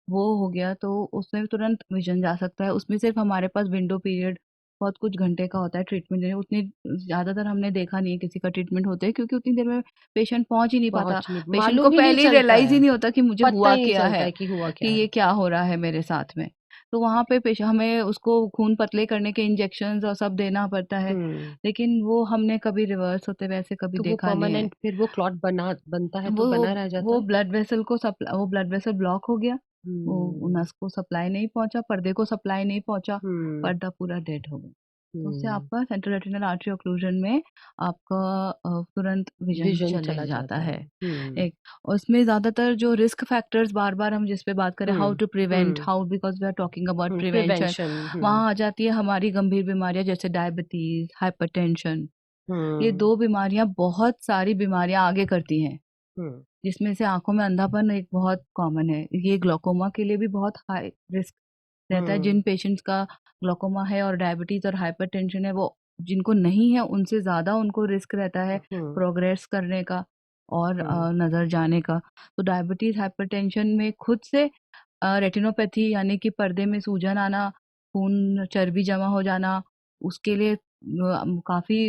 वो हो गया, तो उसमें तुरंत विज़न जा सकता है। उसमें सिर्फ़ हमारे पास विंडो पीरियड बहुत कुछ घंटे का होता है ट्रीटमेंट देने, उतनी ज़्यादातर हमने देखा नहीं है किसी का ट्रीटमेंट होते हुए, क्योंकि उतनी देर में पेशेंट पहुँच ही नहीं पाता। पहुंच नहीं, पेशेंट को मालूम ही नहीं पहले ही चलता रियलाइज़ है, ही नहीं होता कि मुझे पता हुआ ही नहीं क्या चलता है, है कि हुआ कि क्या ये है। क्या हो रहा है मेरे साथ में। तो वहाँ पे हमें उसको खून पतले करने के इंजेक्शंस और सब देना पड़ता है, हम्म। लेकिन वो हमने कभी रिवर्स होते वैसे कभी तो वो देखा नहीं है। परमानेंट फिर वो क्लॉट बनता है वो तो बना रह जाता वो है। ब्लड वेसल ब्लॉक हो गया, वो हम्म। नस को सप्लाई नहीं पहुंचा, पर्दे को सप्लाई नहीं पहुंचा, हम्म। पर्दा पूरा डेड हो गया। तो उससे हम्म। आपका सेंट्रल रेटिनल आर्टरी ऑक्लूजन में आपका तुरंत विजन विजन चले चला जाता जाता है। है। हम्म। एक, उसमें ज़्यादातर जो रिस्क फैक्टर्स बार बार हम जिस पे बात करें, how hmm. To prevent, hmm. How, because we are talking about prevention, prevention. Hmm. वहाँ आ जाती है हमारी गंभीर बीमारियां जैसे डायबिटीज, हाइपरटेंशन। ये हम्म। दो बीमारियां बहुत सारी बीमारियां आगे करती हैं, हम्म। जिसमें से आँखों में अंधापन एक बहुत कॉमन है। ये ग्लोकोमा के लिए भी बहुत हाई रिस्क रहता है। हम्म। जिन पेशेंट्स का ग्लोकोमा है और डायबिटीज़ और हाइपरटेंशन है, वो जिनको नहीं है उनसे ज़्यादा उनको रिस्क रहता है हम्म। प्रोग्रेस करने का और हम्म। नज़र जाने का। तो डायबिटीज़, हाइपरटेंशन में खुद से रेटिनोपैथी यानी कि पर्दे में सूजन आना, खून चर्बी जमा हो जाना, उसके लिए काफ़ी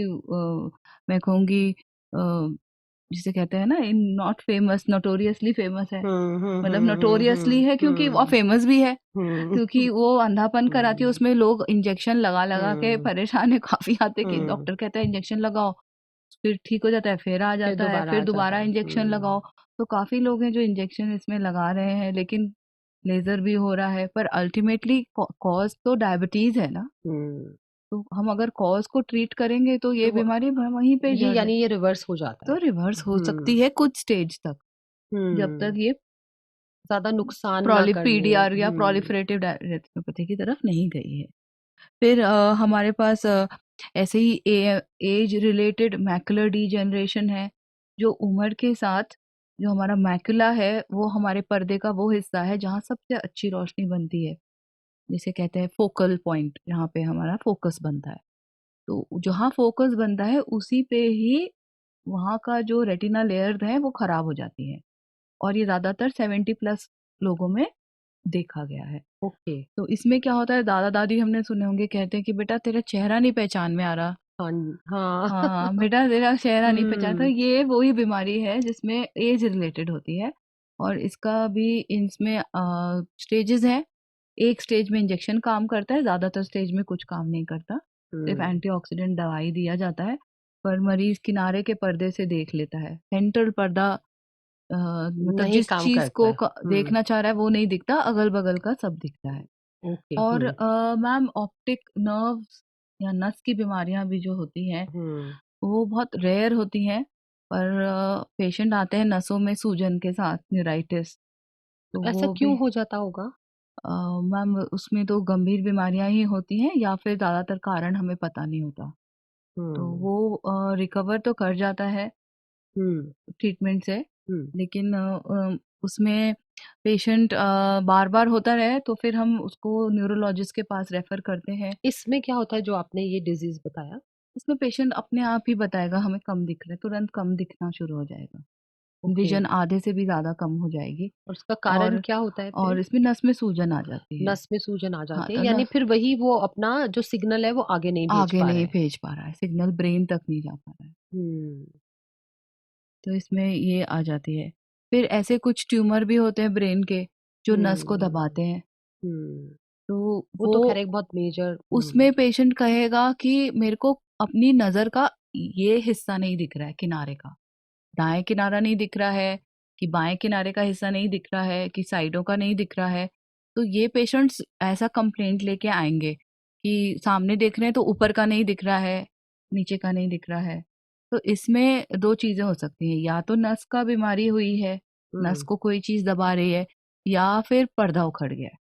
मैं कहूँगी जिसे कहते हैं ना, in not famous, notoriously famous है। हम्म। हम्म। मतलब हम्म। नोटोरियसली है क्योंकि वो फेमस भी है, हम्म। क्योंकि वो अंधापन कराती है, हम्म। उसमें लोग इंजेक्शन लगा लगा के हम्म। परेशान है, काफी आते कि हम्म। डॉक्टर कहता है इंजेक्शन लगाओ, फिर ठीक हो जाता है, फिर आ फिर जाता है, दोबारा फिर आ जाता दोबारा है। इंजेक्शन लगाओ। तो काफ़ी लोग हैं जो इंजेक्शन इसमें लगा रहे हैं, लेकिन लेज़र भी हो रहा है, पर अल्टीमेटली कॉज़ तो डायबिटीज़ है ना। हम्म। तो हम अगर कॉज़ को ट्रीट करेंगे तो तो ये बीमारी वहीं पे ये जड़ है। यानी ये रिवर्स हो जाता तो है। रिवर्स हो हम्म। सकती है कुछ स्टेज तक, जब तक हम्म। ये ज्यादा नुकसान ना कर ले। पीडीआर या प्रोलिफरेटिव रेटिनोपैथी की तरफ नहीं गई है। फिर हमारे पास ऐसे ही एज रिलेटेड मैकुलर डीजनरेशन है, जो उम्र के साथ जो हमारा मैकुला है वो हमारे पर्दे का वो हिस्सा है जहाँ सबसे अच्छी रोशनी बनती है, जिसे कहते हैं फोकल पॉइंट, जहाँ पे हमारा फोकस बनता है। तो जहाँ फोकस बनता है उसी पे ही वहाँ का जो रेटिना लेयर है वो खराब हो जाती है, और ये ज्यादातर 70+ लोगों में देखा गया है। ओके। तो इसमें क्या होता है, दादा दादी हमने सुने होंगे कहते हैं कि बेटा तेरा चेहरा नहीं पहचान में आ रहा। हाँ। हाँ। हाँ बेटा तेरा चेहरा नहीं पहचान, तो हम्म। ये वही बीमारी है जिसमें एज रिलेटेड होती है। और इसका भी इसमें स्टेजेस हैं। एक स्टेज में इंजेक्शन काम करता है, ज्यादातर स्टेज में कुछ काम नहीं करता, सिर्फ हम्म। एंटीऑक्सीडेंट दवाई दिया जाता है। पर मरीज किनारे के पर्दे से देख लेता है, सेंट्रल पर्दा मतलब नहीं जिस काम चीज करता को है। हम्म। देखना चाह रहा है वो नहीं दिखता, अगल बगल का सब दिखता है। ओके। और हम्म। मैम ऑप्टिक नर्व्स या नस की बीमारियां भी जो होती हैं हम्म। वो बहुत रेयर होती हैं, पर पेशेंट आते हैं नसों में सूजन के साथ, न्यूराइटिस। तो ऐसा वो भी क्यों हो जाता होगा? मैम उसमें तो गंभीर बीमारियां ही होती हैं या फिर ज़्यादातर कारण हमें पता नहीं होता। तो हम्म। वो रिकवर तो कर जाता है हम्म। ट्रीटमेंट से, हम्म। लेकिन उसमें पेशेंट बार बार होता रहे तो फिर हम उसको न्यूरोलॉजिस्ट के पास रेफर करते हैं। इसमें क्या होता है जो आपने ये डिजीज बताया? इसमें पेशेंट अपने आप ही बताएगा हमें कम दिख रहा है, तुरंत कम दिखना शुरू हो जाएगा, ओके। विजन आधे से भी ज़्यादा कम हो जाएगी। और उसका कारण और क्या होता है और फिर? इसमें नस में सूजन आ जाती है। नस में सूजन आ हाँ जाते हैं, तो यानी न फिर वही वो अपना जो सिग्नल है वो आगे नहीं भेज आगे पा रहे नहीं हैं। भेज पा रहा है, सिग्नल ब्रेन तक नहीं जा पा रहा है। हम्म। तो इसमें ये आ जाती है। फिर ऐसे कुछ ट्यूमर भी होते हैं ब्रेन के जो नस को हम्म। दबाते हैं। हम्म। तो वो वो तो खैर एक बहुत मेजर। उसमें पेशेंट कहेगा कि मेरे को अपनी नज़र का ये हिस्सा नहीं दिख रहा है किनारे का, दाएं किनारा नहीं दिख रहा है, कि बाएं किनारे का हिस्सा नहीं दिख रहा है, कि साइडों का नहीं दिख रहा है। तो ये पेशेंट्स ऐसा कंप्लेंट लेके आएंगे कि सामने देख रहे हैं तो ऊपर का नहीं दिख रहा है, नीचे का नहीं दिख रहा है। तो इसमें दो चीजें हो सकती हैं, या तो नस का बीमारी हुई है, नस हम्म। को कोई चीज दबा रही है, या फिर पर्दा उखड़ गया है,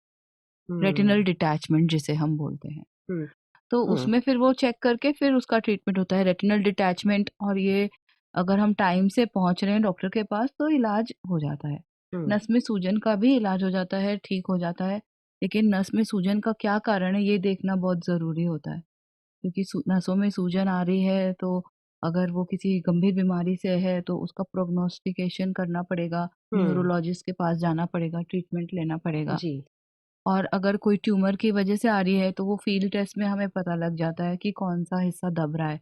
रेटिनल हम्म। डिटैचमेंट जिसे हम बोलते हैं। हम्म। तो हम्म। उसमें फिर वो चेक करके फिर उसका ट्रीटमेंट होता है, रेटिनल डिटैचमेंट। और ये अगर हम टाइम से पहुंच रहे हैं डॉक्टर के पास तो इलाज हो जाता है। हम्म। नस में सूजन का भी इलाज हो जाता है, ठीक हो जाता है। लेकिन नस में सूजन का क्या कारण है ये देखना बहुत ज़रूरी होता है, क्योंकि नसों में सूजन आ रही है तो अगर वो किसी गंभीर बीमारी से है तो उसका प्रोग्नोस्टिकेशन करना पड़ेगा, हम्म। न्यूरोलॉजिस्ट के पास जाना पड़ेगा, ट्रीटमेंट लेना पड़ेगा। जी। और अगर कोई ट्यूमर की वजह से आ रही है तो वो फील्ड टेस्ट में हमें पता लग जाता है कि कौन सा हिस्सा दब रहा है।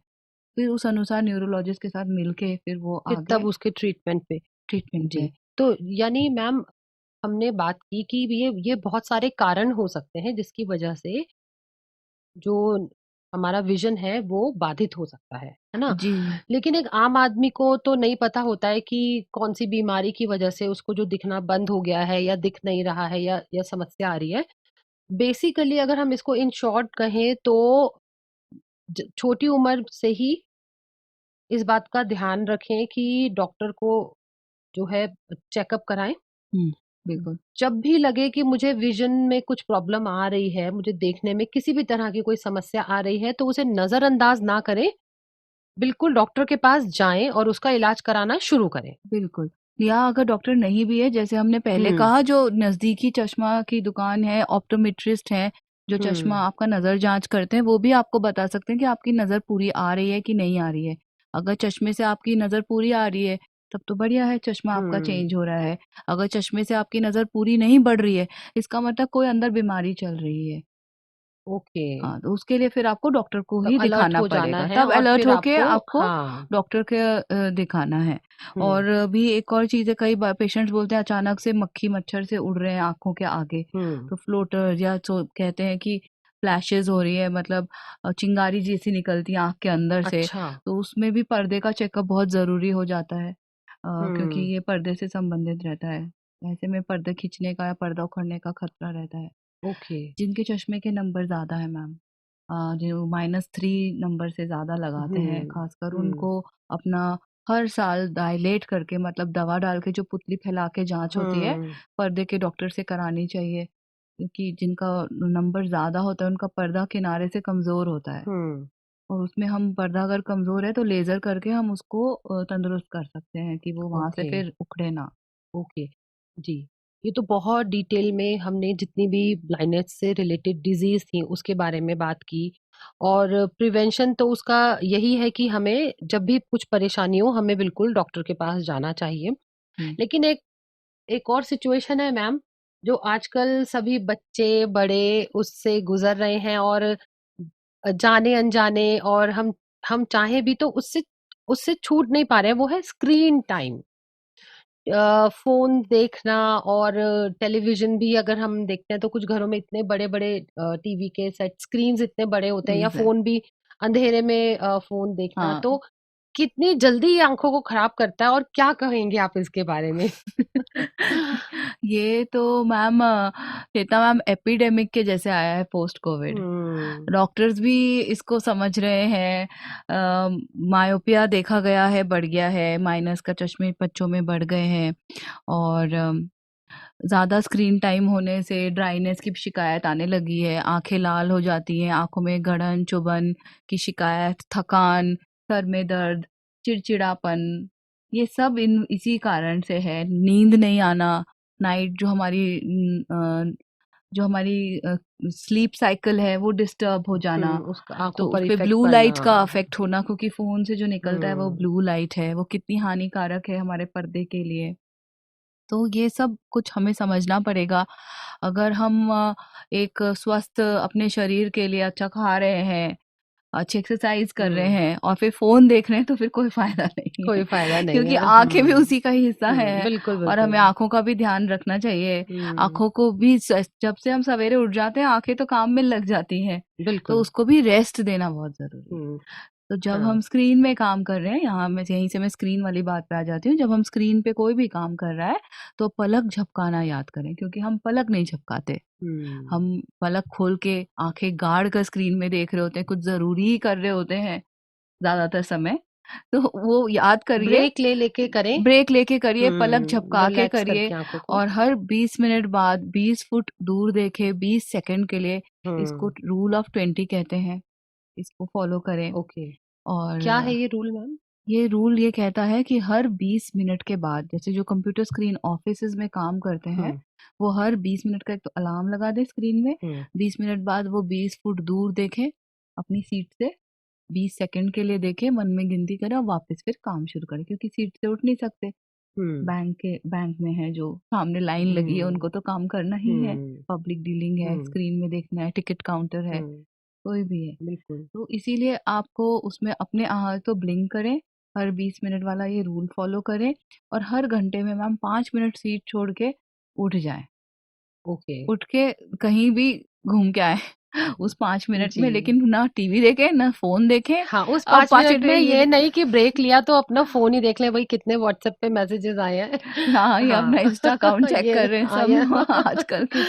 फिर उस अनुसार न्यूरोलॉजिस्ट के साथ मिलके फिर वो फिर आगे तब उसके ट्रीटमेंट पे। ट्रीटमेंट जी। पे। तो यानी मैम, हमने बात की कि ये बहुत सारे कारण हो सकते हैं जिसकी वजह से जो हमारा विजन है वो बाधित हो सकता है ना? जी लेकिन एक आम आदमी को तो नहीं पता होता है कि कौन सी बीमारी की वजह से उसको जो दिखना बंद हो गया है या दिख नहीं रहा है या समस्या आ रही है। बेसिकली अगर हम इसको इन शॉर्ट कहें तो छोटी उम्र से ही इस बात का ध्यान रखें कि डॉक्टर को जो है चेकअप कराएं। हम्म, बिल्कुल जब भी लगे कि मुझे विजन में कुछ प्रॉब्लम आ रही है, मुझे देखने में किसी भी तरह की कोई समस्या आ रही है, तो उसे नजरअंदाज ना करें। बिल्कुल डॉक्टर के पास जाएं और उसका इलाज कराना शुरू करें। बिल्कुल। या अगर डॉक्टर नहीं भी है, जैसे हमने पहले हम्म। कहा, जो नज़दीकी चश्मा की दुकान है, ऑप्टोमेट्रिस्ट हैं जो चश्मा हम्म। आपका नज़र जांच करते हैं, वो भी आपको बता सकते हैं कि आपकी नज़र पूरी आ रही है कि नहीं आ रही है। अगर चश्मे से आपकी नज़र पूरी आ रही है तब तो बढ़िया है, चश्मा आपका हम्म। चेंज हो रहा है। अगर चश्मे से आपकी नज़र पूरी नहीं बढ़ रही है, इसका मतलब कोई अंदर बीमारी चल रही है। ओके। हाँ, तो उसके लिए फिर आपको डॉक्टर को तो ही अलर्ट दिखाना हो जाना पड़ेगा, है तब और अलर्ट फिर होके आपको। आपको हाँ। डॉक्टर के दिखाना है। हम्म। और भी एक और चीज़ है, कई बार पेशेंट्स बोलते हैं अचानक से मक्खी मच्छर से उड़ रहे हैं आंखों के आगे, हम्म। तो फ्लोटर या तो कहते हैं कि फ्लैशेस हो रही है, मतलब चिंगारी जैसी निकलती है आँख के अंदर से, अच्छा। तो उसमें भी पर्दे का चेकअप बहुत ज़रूरी हो जाता है, क्योंकि हम्म। ये पर्दे से संबंधित रहता है। ऐसे में पर्दे खींचने का या पर्दा उखड़ने का खतरा रहता है। ओके। जिनके चश्मे के नंबर ज़्यादा है मैम, जो -3 नंबर से ज़्यादा लगाते हैं, हम्म। खासकर हम्म। उनको अपना हर साल डायलेट करके, मतलब दवा डाल के जो पुतली फैला के जांच होती है, हम्म। पर्दे के डॉक्टर से करानी चाहिए, क्योंकि जिनका नंबर ज़्यादा होता है उनका पर्दा किनारे से कमज़ोर होता है, हम्म। और उसमें हम पर्दा अगर कमज़ोर है तो लेज़र करके हम उसको तंदुरुस्त कर सकते हैं कि वो वहाँ से ओके। फिर उखड़े ना। ओके। जी। ये तो बहुत डिटेल में हमने जितनी भी ब्लाइंडनेस से रिलेटेड डिजीज थी उसके बारे में बात की, और प्रिवेंशन तो उसका यही है कि हमें जब भी कुछ परेशानी हो हमें बिल्कुल डॉक्टर के पास जाना चाहिए। जी। लेकिन एक एक और सिचुएशन है मैम, जो आजकल सभी बच्चे बड़े उससे गुजर रहे हैं, और जाने अनजाने, और हम चाहे भी तो उससे उससे छूट नहीं पा रहे हैं, वो है स्क्रीन टाइम। फ़ोन देखना, और टेलीविज़न भी अगर हम देखते हैं तो कुछ घरों में इतने बड़े-बड़े टीवी के सेट स्क्रीन्स इतने बड़े होते हैं, या फ़ोन एग्ज़ैक्ट भी अंधेरे में फ़ोन देखना, हाँ। तो कितनी जल्दी ये आँखों को ख़राब करता है, और क्या कहेंगे आप इसके बारे में? ये तो मैम श्वेता मैम एपिडेमिक के जैसे आया है पोस्ट कोविड। हुँ। डॉक्टर्स भी इसको समझ रहे हैं। मायोपिया देखा गया है, बढ़ गया है, माइनस का चश्मे बच्चों में बढ़ गए हैं, और ज़्यादा स्क्रीन टाइम होने से ड्राइनेस की शिकायत आने लगी है, आंखें लाल हो जाती हैं, आंखों में गड़न चुभन की शिकायत, थकान, सर में दर्द, चिड़चिड़ापन, ये सब इन इसी कारण से है। नींद नहीं आना, नाइट जो हमारी स्लीप साइकिल है वो डिस्टर्ब हो जाना, उसका आँखों तो पर उसपे इफ़ेक्ट ब्लू पड़ना। लाइट का अफेक्ट होना, क्योंकि फ़ोन से जो निकलता है वो हुँ। ब्लू लाइट है, वो कितनी हानिकारक है हमारे पर्दे के लिए। तो ये सब कुछ हमें समझना पड़ेगा। अगर हम एक स्वस्थ अपने शरीर के लिए अच्छा खा रहे हैं, अच्छी एक्सरसाइज कर रहे हुँ। हैं और फिर फ़ोन देख रहे हैं, तो फिर कोई फ़ायदा नहीं है। कोई फ़ायदा नहीं क्योंकि है। आँखें भी उसी का ही हिस्सा हैं, बिल्कुल, और हमें बिल्कुल। आँखों का भी ध्यान रखना चाहिए। हुँ। आँखों को भी जब से हम सवेरे उठ जाते हैं, आँखें तो काम में लग जाती हैं, तो बिल्कुल। उसको भी रेस्ट देना बहुत ज़रूरी है। हुँ। तो जब हाँ। हम स्क्रीन में काम कर रहे हैं, यहाँ मैं यहीं से मैं स्क्रीन वाली बात पे आ जाती हूँ। जब हम स्क्रीन पे कोई भी काम कर रहा है, तो पलक झपकाना याद करें, क्योंकि हम पलक नहीं झपकाते। हुँ। हम पलक खोल के आँखें गाड़ कर स्क्रीन में देख रहे होते हैं, कुछ ज़रूरी ही कर रहे होते हैं ज़्यादातर समय। तो वो याद करिए, ब्रेक ले लेके करें। ब्रेक लेके करिए, पलक झपका के रिलैक्स करिए, करके आँखों को। और हर 20 मिनट बाद 20 फुट दूर देखें 20 सेकंड के लिए। इसको हुँ। रूल ऑफ 20 कहते हैं। इसको फॉलो करें। ओके। क्या है और ये रूल मैम? ये रूल ये कहता है कि हर 20 मिनट के बाद, जैसे जो कंप्यूटर स्क्रीन ऑफिसेज में काम करते हैं, हुँ। वो हर 20 मिनट का एक तो अलार्म लगा दें स्क्रीन में। हुँ। 20 मिनट बाद वो 20 फुट दूर देखें अपनी सीट से, 20 सेकंड के लिए देखें, मन में गिनती करें और वापस फिर काम शुरू करें, क्योंकि सीट से उठ नहीं सकते। हुँ। बैंक में है, जो सामने लाइन लगी है, हुँ। उनको तो काम करना ही है। हुँ। पब्लिक डीलिंग है, हुँ। स्क्रीन में देखना है, टिकट काउंटर है, हुँ। कोई भी है। बिल्कुल। तो इसीलिए आपको उसमें अपने आहार तो ब्लिंक करें, हर 20 मिनट वाला ये रूल फॉलो करें, और हर घंटे में मैम 5 मिनट सीट छोड़ के उठ जाएँ। ओके। उठ के कहीं भी घूम के आएँ उस 5 मिनट जी। में, लेकिन ना टीवी देखें, ना फ़ोन देखें। हाँ, उस अब 5 5 मिनट मिनट में में ये ये नहीं कि ब्रेक लिया तो अपना फ़ोन ही देख लें, भई कितने व्हाट्सएप पे मैसेजेस आए हैं। हाँ, ये अपना हाँ, इंस्टा अकाउंट चेक ये कर रहे हैं हाँ, ये सब आजकल के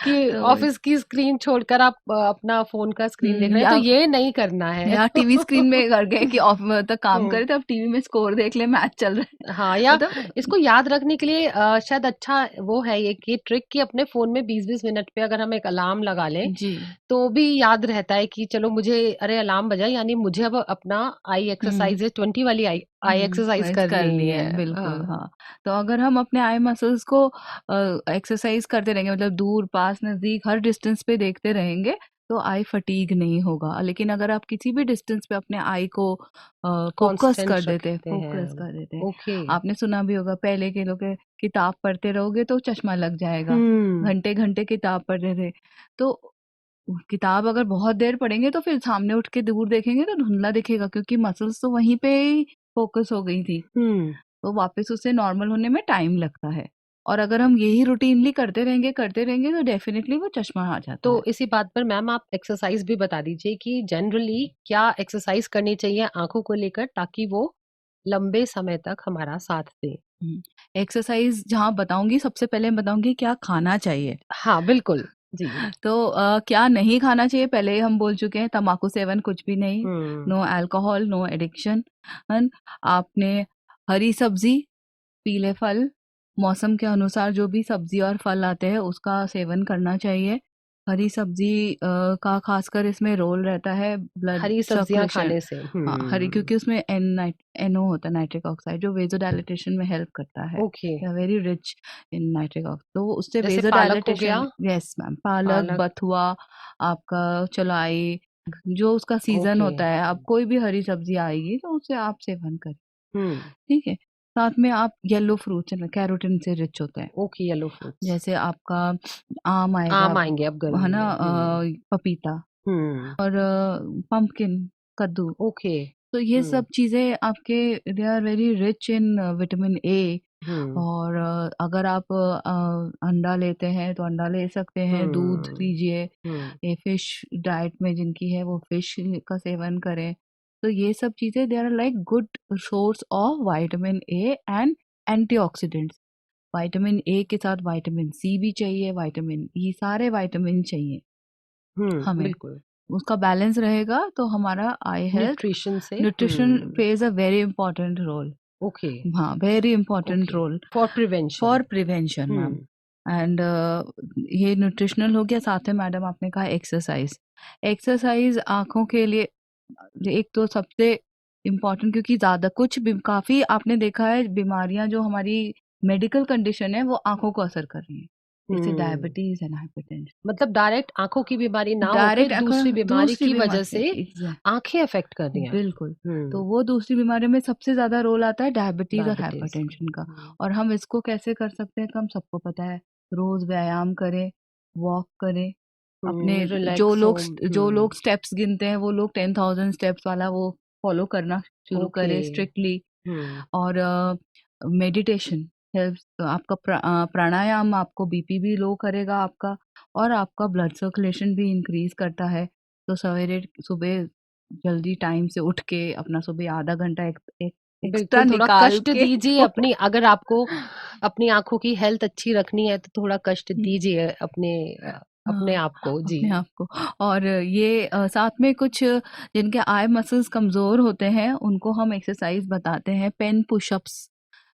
कि तो ऑफ़िस की स्क्रीन छोड़कर आप अपना फ़ोन का स्क्रीन देख रहे हैं, तो या ये नहीं करना है। टीवी स्क्रीन में कर गए कि ऑफ तक काम हुँ। करे, तो अब टीवी में स्कोर देख ले, मैच चल रहा है। हाँ, या मतलब इसको याद रखने के लिए शायद अच्छा वो है ये कि ट्रिक, कि अपने फ़ोन में 20-20 मिनट पे अगर हम एक अलार्म लगा लें, जी। तो भी याद रहता है कि चलो मुझे, अरे अलार्म बजा, यानी मुझे अब अपना आई हुँ। एक्सरसाइज़ 20 वाली आई आई एक्सरसाइज़ एक्सरसाइज करनी करनी है। है, बिल्कुल, हाँ। हाँ। तो अगर हम अपने आई मसल्स को एक्सरसाइज करते रहेंगे, मतलब दूर, पास, नज़दीक हर डिस्टेंस पे देखते रहेंगे, तो आई फटीग नहीं होगा। लेकिन अगर आप किसी भी डिस्टेंस पे अपने आई को कांस्टेंट रखते फ़ोकस हैं। कर देते हैं। ओके। आपने सुना भी होगा, पहले के लोग किताब पढ़ते रहोगे तो चश्मा लग जाएगा, हुँ। घंटे-घंटे किताब पढ़ते थे। तो किताब अगर बहुत देर पढ़ेंगे तो फिर सामने उठ के दूर देखेंगे तो धुंधला दिखेगा, क्योंकि मसल्स तो वहीं पे ही फ़ोकस हो गई थी। हुँ। तो वापस उसे नॉर्मल होने में टाइम लगता है। और अगर हम यही रूटीनली करते रहेंगे तो डेफिनेटली वो चश्मा आ जाता तो है। इसी बात पर मैम आप एक्सरसाइज भी बता दीजिए कि जनरली क्या एक्सरसाइज करनी चाहिए आंखों को लेकर ताकि वो लंबे समय तक हमारा साथ दे। एक्सरसाइज जहाँ बताऊंगी, सबसे पहले मैं बताऊंगी क्या खाना चाहिए। हाँ बिल्कुल जी। तो क्या नहीं खाना चाहिए, पहले ही हम बोल चुके हैं, तम्बाकू सेवन कुछ भी नहीं, hmm. No alcohol, no addiction. आपने हरी सब्जी, पीले फल, मौसम के अनुसार जो भी सब्जी और फल आते हैं उसका सेवन करना चाहिए। हरी सब्जी का खासकर इसमें रोल रहता है ब्लड हरी सब्जियां सर्कुलेशन। खाने से। हाँ, हरी, क्योंकि उसमें एनओ होता है, नाइट्रिक ऑक्साइड, जो वेजो डायलिटेशन में हेल्प करता है। ओके। वेरी रिच इन नाइट्रिक ऑक्साइड, तो उससे जैसे वेजो पालक हो गया। डायलिटेशन। यस मैम, पालक, पालक। बथुआ, आपका चौलाई, जो उसका सीजन ओके। होता है, आप कोई भी हरी सब्जी आएगी तो उससे आप सेवन करें। हम्म। ठीक है। साथ में आप येलो फ्रूट्स हैं, कैरोटीन से रिच होते हैं। Okay yellow fruits. जैसे आपका आम आएगा, आम आएंगे अब है गर्मी ना, में। हम्म। पपीता हम्म। और पंपकिन, कद्दू। ओके। तो ये हम्म। सब चीज़ें आपके, they are very rich in vitamin A. Hmm. और अगर आप अंडा लेते हैं तो अंडा ले सकते हैं, दूध हम्म। लीजिए, हम्म। ये फिश डाइट में जिनकी है वो फिश का सेवन करें। तो ये सब चीज़ें they are like good source of vitamin A and antioxidants. Vitamin A के साथ विटामिन सी भी चाहिए, विटामिन ई, सारे विटामिन चाहिए हमें। बिल्कुल। उसका बैलेंस रहेगा तो हमारा आई हेल्थ, न्यूट्रिशन से। Nutrition plays a very important role. Okay. हाँ, very important okay. Role for prevention. For prevention ma'am. Hmm. And ये न्यूट्रिशनल हो गया, साथ में मैडम आपने कहा एक्सरसाइज। एक्सरसाइज आंखों के लिए एक तो सबसे इम्पोर्टेंट, क्योंकि ज़्यादा कुछ भी, काफ़ी आपने देखा है बीमारियां जो हमारी मेडिकल कंडीशन है वो आंखों को असर कर रही है, जैसे हम्म। Diabetes and hypertension. मतलब डायरेक्ट आंखों की बीमारी ना होके डायरेक्ट आंखों, दूसरी बीमारी दूसरी की वजह बीमारी, से एग्जैक्ट, आंखें अफेक्ट कर रही हैं। बिल्कुल। तो हम्म। वो दूसरी बीमारियों में सबसे ज़्यादा रोल आता है डायबिटीज़ और डायबिटीज का। हाइपरटेंशन का। और हम इसको कैसे कर सकते हैं, तो हम सबको पता है, रोज़ व्यायाम करें, वॉक करें अपने। जो रिलैक्स हो। लोग जो लोग स्टेप्स गिनते हैं वो लोग 10,000 स्टेप्स वाला वो फॉलो करना शुरू ओके। करें स्ट्रिक्टली। हम्म। और मेडिटेशन हेल्प, आपका प्राणायाम आपको बीपी भी लो करेगा आपका, और आपका ब्लड सर्कुलेशन भी इंक्रीज करता है। तो सवेरे सुबह जल्दी टाइम से उठ के अपना सुबह आधा घंटा एक एक्स्ट्रा बिल्कुल थोड़ा निकाल कष्ट के दीजिए थोड़ा, अपनी, अगर आपको अपनी आंखों की हेल्थ अच्छी रखनी है तो थोड़ा कष्ट दीजिए अपने अपने हाँ, आप को जी। अपने आप को। और ये साथ में कुछ जिनके आई मसल्स कमज़ोर होते हैं उनको हम एक्सरसाइज बताते हैं, पेन पुशअप्स।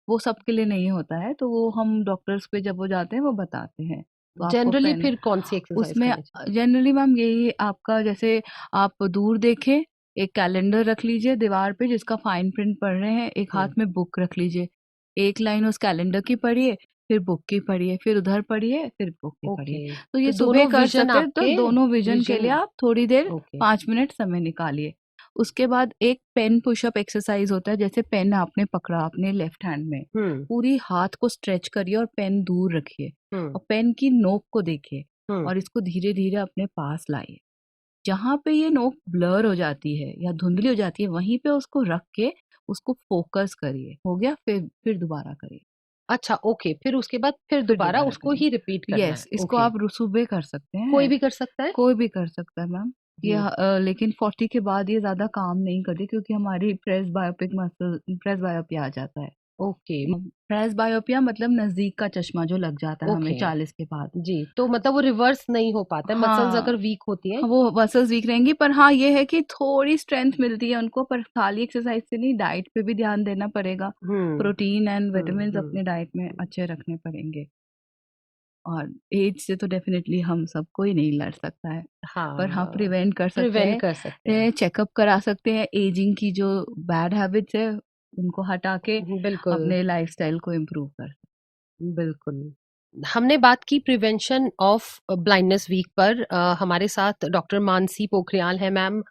वो सबके लिए नहीं होता है, तो वो हम डॉक्टर्स पे जब वो जाते हैं वो बताते हैं। तो आपको जनरली पेन, फिर कौन सी एक्सरसाइज उसमें करनी चाहिए। जनरली मैम यही आपका, जैसे आप दूर देखें, एक कैलेंडर रख लीजिए दीवार पे जिसका फाइन प्रिंट पढ़ रहे हैं, एक हाथ हम्म। में बुक रख लीजिए, एक लाइन उस कैलेंडर की पढ़िए, फिर बुक की पढ़िए, फिर उधर पढ़िए, फिर बुक की पढ़िए। ओके। तो तो ये सुबह दोनों कर विजन सकते हैं, तो आपके दोनों विजन के लिए विजन। आप थोड़ी देर ओके। 5 मिनट समय निकालिए। उसके बाद एक पेन पुशअप एक्सरसाइज होता है, जैसे पेन आपने पकड़ा अपने लेफ्ट हैंड में, हम्म। पूरी हाथ को स्ट्रेच करिए और पेन दूर रखिए, हम्म। और पेन की नोक को देखिए, हम्म। और इसको धीरे धीरे अपने पास लाइए। जहाँ पे ये नोक ब्लर हो जाती है या धुंधली हो जाती है, वहीं पे उसको रख के उसको फोकस करिए। हो गया, फिर दोबारा करिए, अच्छा ओके, फिर उसके बाद फिर फिर दोबारा दोबारा उसको करिए। ही रिपीट करना है। यस, इसको ओके। आप सुबह कर सकते कोई हैं, भी कर सकता है। कोई भी कर सकता है मैम। ये हम्म। लेकिन 40 के बाद ये ज्यादा काम नहीं करती, क्योंकि हमारी प्रेस बायोपिया आ जाता है। ओके। प्रेस बायोपिया मतलब नजदीक का चश्मा जो लग जाता है हमें ओके 40 के बाद। जी, तो मतलब वो रिवर्स नहीं हो पाता है, मसल्स हाँ, अगर वीक होती हैं। हाँ, वो मसल्स वीक रहेंगी, पर हाँ ये है कि थोड़ी स्ट्रेंथ मिलती है उनको, पर खाली एक्सरसाइज से नहीं, डाइट पे भी ध्यान देना पड़ेगा। Hmm. Protein and hmm. Vitamin अपने डाइट में अच्छे रखने पड़ेंगे। और एज से तो डेफिनेटली हम सबको ही नहीं लड़ सकता है, पर हाँ हाँ प्रिवेंट कर सकते प्रिवेंट कर सकते हैं। हैं, चेकअप करा सकते हैं, एजिंग की जो बैड हैबिट्स है उनको हटा के बिल्कुल। अपने लाइफस्टाइल को इम्प्रूव कर सकते बिल्कुल। हमने बात की प्रिवेंशन ऑफ ब्लाइंडनेस वीक पर। हमारे साथ डॉक्टर मानसी पोखरियाल है मैम।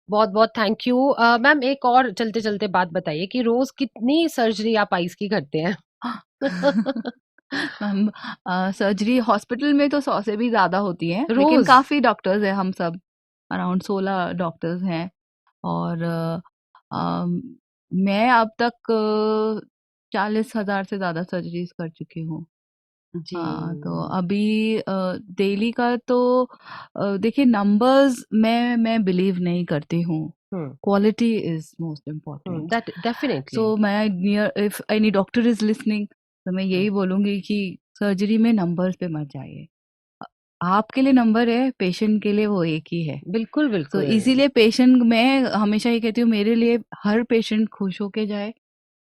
बहुत बहुत थैंक यू मैम। एक और चलते चलते बात बताइए कि रोज कितनी सर्जरी आप आईज की करते हैं। हैं। मैम, सर्जरी हॉस्पिटल में तो 100 से भी ज़्यादा होती है, लेकिन रोज। काफ़ी डॉक्टर्स हैं, हम सब अराउंड 16 डॉक्टर्स हैं। और अम, मैं अब तक 40,000 से ज़्यादा सर्जरीज कर चुकी हूँ। जी। हाँ, तो अभी डेली का तो देखिए नंबर्स मैं बिलीव नहीं करती हूँ। Hmm. Quality is most important. That definitely. So मैं near if any doctor is listening तो मैं यही बोलूँगी कि सर्जरी में नंबर्स पे मत जाइए। अ, आपके लिए नंबर है, पेशेंट के लिए वो एक ही है। बिल्कुल तो बिल्कुल। इसीलिए पेशेंट मैं हमेशा ये कहती हूँ मेरे लिए हर पेशेंट खुश होके जाए,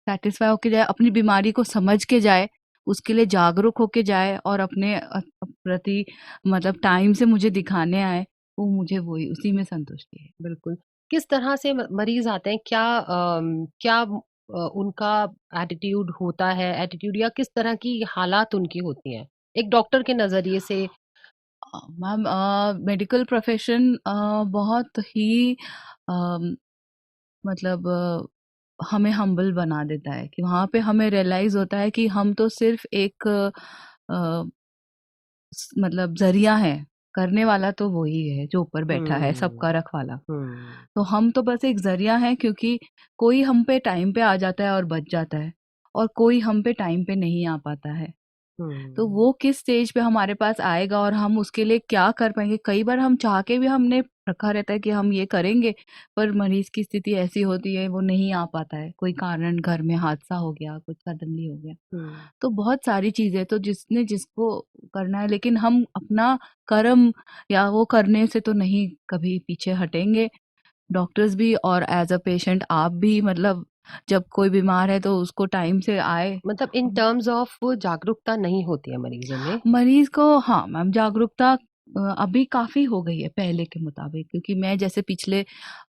सैटिस्फाई होके जाए, अपनी बीमारी को समझ के जाए, उसके लिए जागरूक होके जाए और अपने प्रति मतलब टाइम से मुझे दिखाने आए, वो मुझे वही उसी में संतुष्टि है। बिल्कुल। किस तरह से मरीज आते हैं, क्या क्या उनका एटीट्यूड होता है, एटीट्यूड या किस तरह की हालात उनकी होती हैं एक डॉक्टर के नजरिए से? मैम मेडिकल प्रोफेशन बहुत ही अम, मतलब हमें हम्बल बना देता है कि वहाँ पे हमें रियलाइज़ होता है कि हम तो सिर्फ़ एक मतलब ज़रिया है, करने वाला तो वही है जो ऊपर बैठा है हम्म। सबका रखवाला। हम्म। तो हम तो बस एक ज़रिया हैं क्योंकि कोई हम पे टाइम पे आ जाता है और बच जाता है और कोई हम पे टाइम पे नहीं आ पाता है। तो हम्म। वो किस स्टेज पे हमारे पास आएगा और हम उसके लिए क्या कर पाएँगे? कई बार हम चाह के भी हमने रखा रहता है कि हम ये करेंगे, पर मरीज़ की स्थिति ऐसी होती है वो नहीं आ पाता है। कोई कारण घर में हादसा हो गया, कुछ सडनली हो गया। हम्म। तो बहुत सारी चीज़ें तो जिसने जिसको करना है लेकिन हम अपना कर्म या वो करने से तो नहीं कभी पीछे हटेंगे। डॉक्टर्स भी और एज़ अ पेशेंट आप भी मतलब जब कोई बीमार है तो उसको टाइम से आए। मतलब इन टर्म्स ऑफ जागरूकता नहीं होती है मरीजों में। मरीज़ को हाँ मैम जागरूकता अभी काफ़ी हो गई है पहले के मुताबिक क्योंकि मैं जैसे पिछले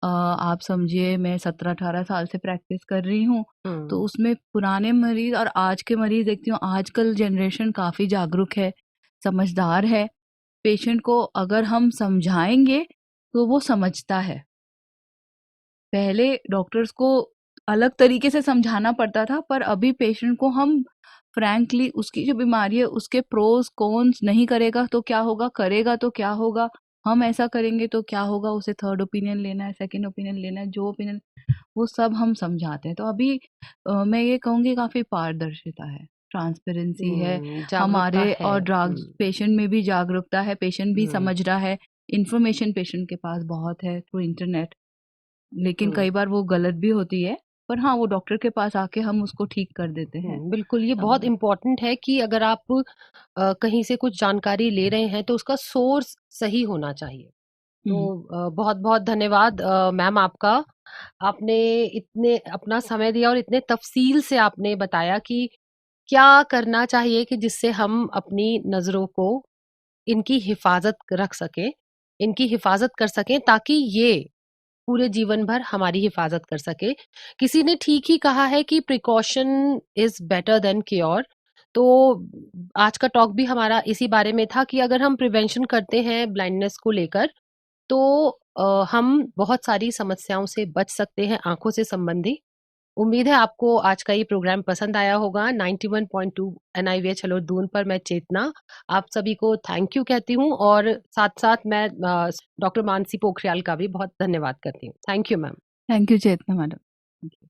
आप समझिए मैं 17-18 साल से प्रैक्टिस कर रही हूँ, तो हम्म। उसमें पुराने मरीज़ और आज के मरीज़ देखती हूँ आजकल जनरेशन काफ़ी जागरूक है, समझदार है। पेशेंट को अगर हम समझाएँगे, तो वो समझता है। पहले डॉक्टर्स को अलग तरीके से समझाना पड़ता था पर अभी पेशेंट को हम फ्रैंकली उसकी जो बीमारी है उसके प्रोस कॉन्स नहीं करेगा तो क्या होगा करेगा तो क्या होगा हम ऐसा करेंगे तो क्या होगा उसे थर्ड ओपिनियन लेना है सेकंड ओपिनियन लेना है जो ओपिनियन वो सब हम समझाते हैं तो अभी मैं ये कहूँगी काफ़ी पारदर्शिता है ट्रांसपेरेंसी है जागरूकता हमारे है। और ड्रग्स पेशेंट में भी जागरूकता है पेशेंट भी हम्म। समझ रहा है इन्फॉर्मेशन पेशेंट के पास बहुत है थ्रू इंटरनेट लेकिन हम्म। कई बार वो गलत भी होती है, पर हाँ, वो डॉक्टर के पास आके हम उसको ठीक कर देते हैं। बिल्कुल, ये बहुत अ, इम्पोर्टेंट है कि अगर आप कहीं से कुछ जानकारी ले रहे हैं तो उसका सोर्स सही होना चाहिए। हुँ, तो बहुत-बहुत धन्यवाद मैम आपका। आपने इतने अपना समय दिया और इतने तफ़सील से आपने बताया कि क्या करना चाहिए कि जिससे हम अपनी नज़रों को इनकी हिफ़ाज़त रख सकें, इनकी हिफ़ाज़त कर सकें ताकि ये पूरे जीवन भर हमारी हिफाजत कर सके। किसी ने ठीक ही कहा है कि precaution is better than cure. तो आज का टॉक भी हमारा इसी बारे में था कि अगर हम प्रिवेंशन करते हैं ब्लाइंडनेस को लेकर तो हम बहुत सारी समस्याओं से बच सकते हैं आँखों से संबंधी। उम्मीद है आपको आज का ये प्रोग्राम पसंद आया होगा। 91.2 एनआईवीएच हेलो दून पर मैं चेतना आप सभी को थैंक यू कहती हूँ और साथ-साथ मैं डॉक्टर मानसी पोखरियाल का भी बहुत धन्यवाद करती हूँ। Thank you ma'am. Thank you Chetna madam. Thank you.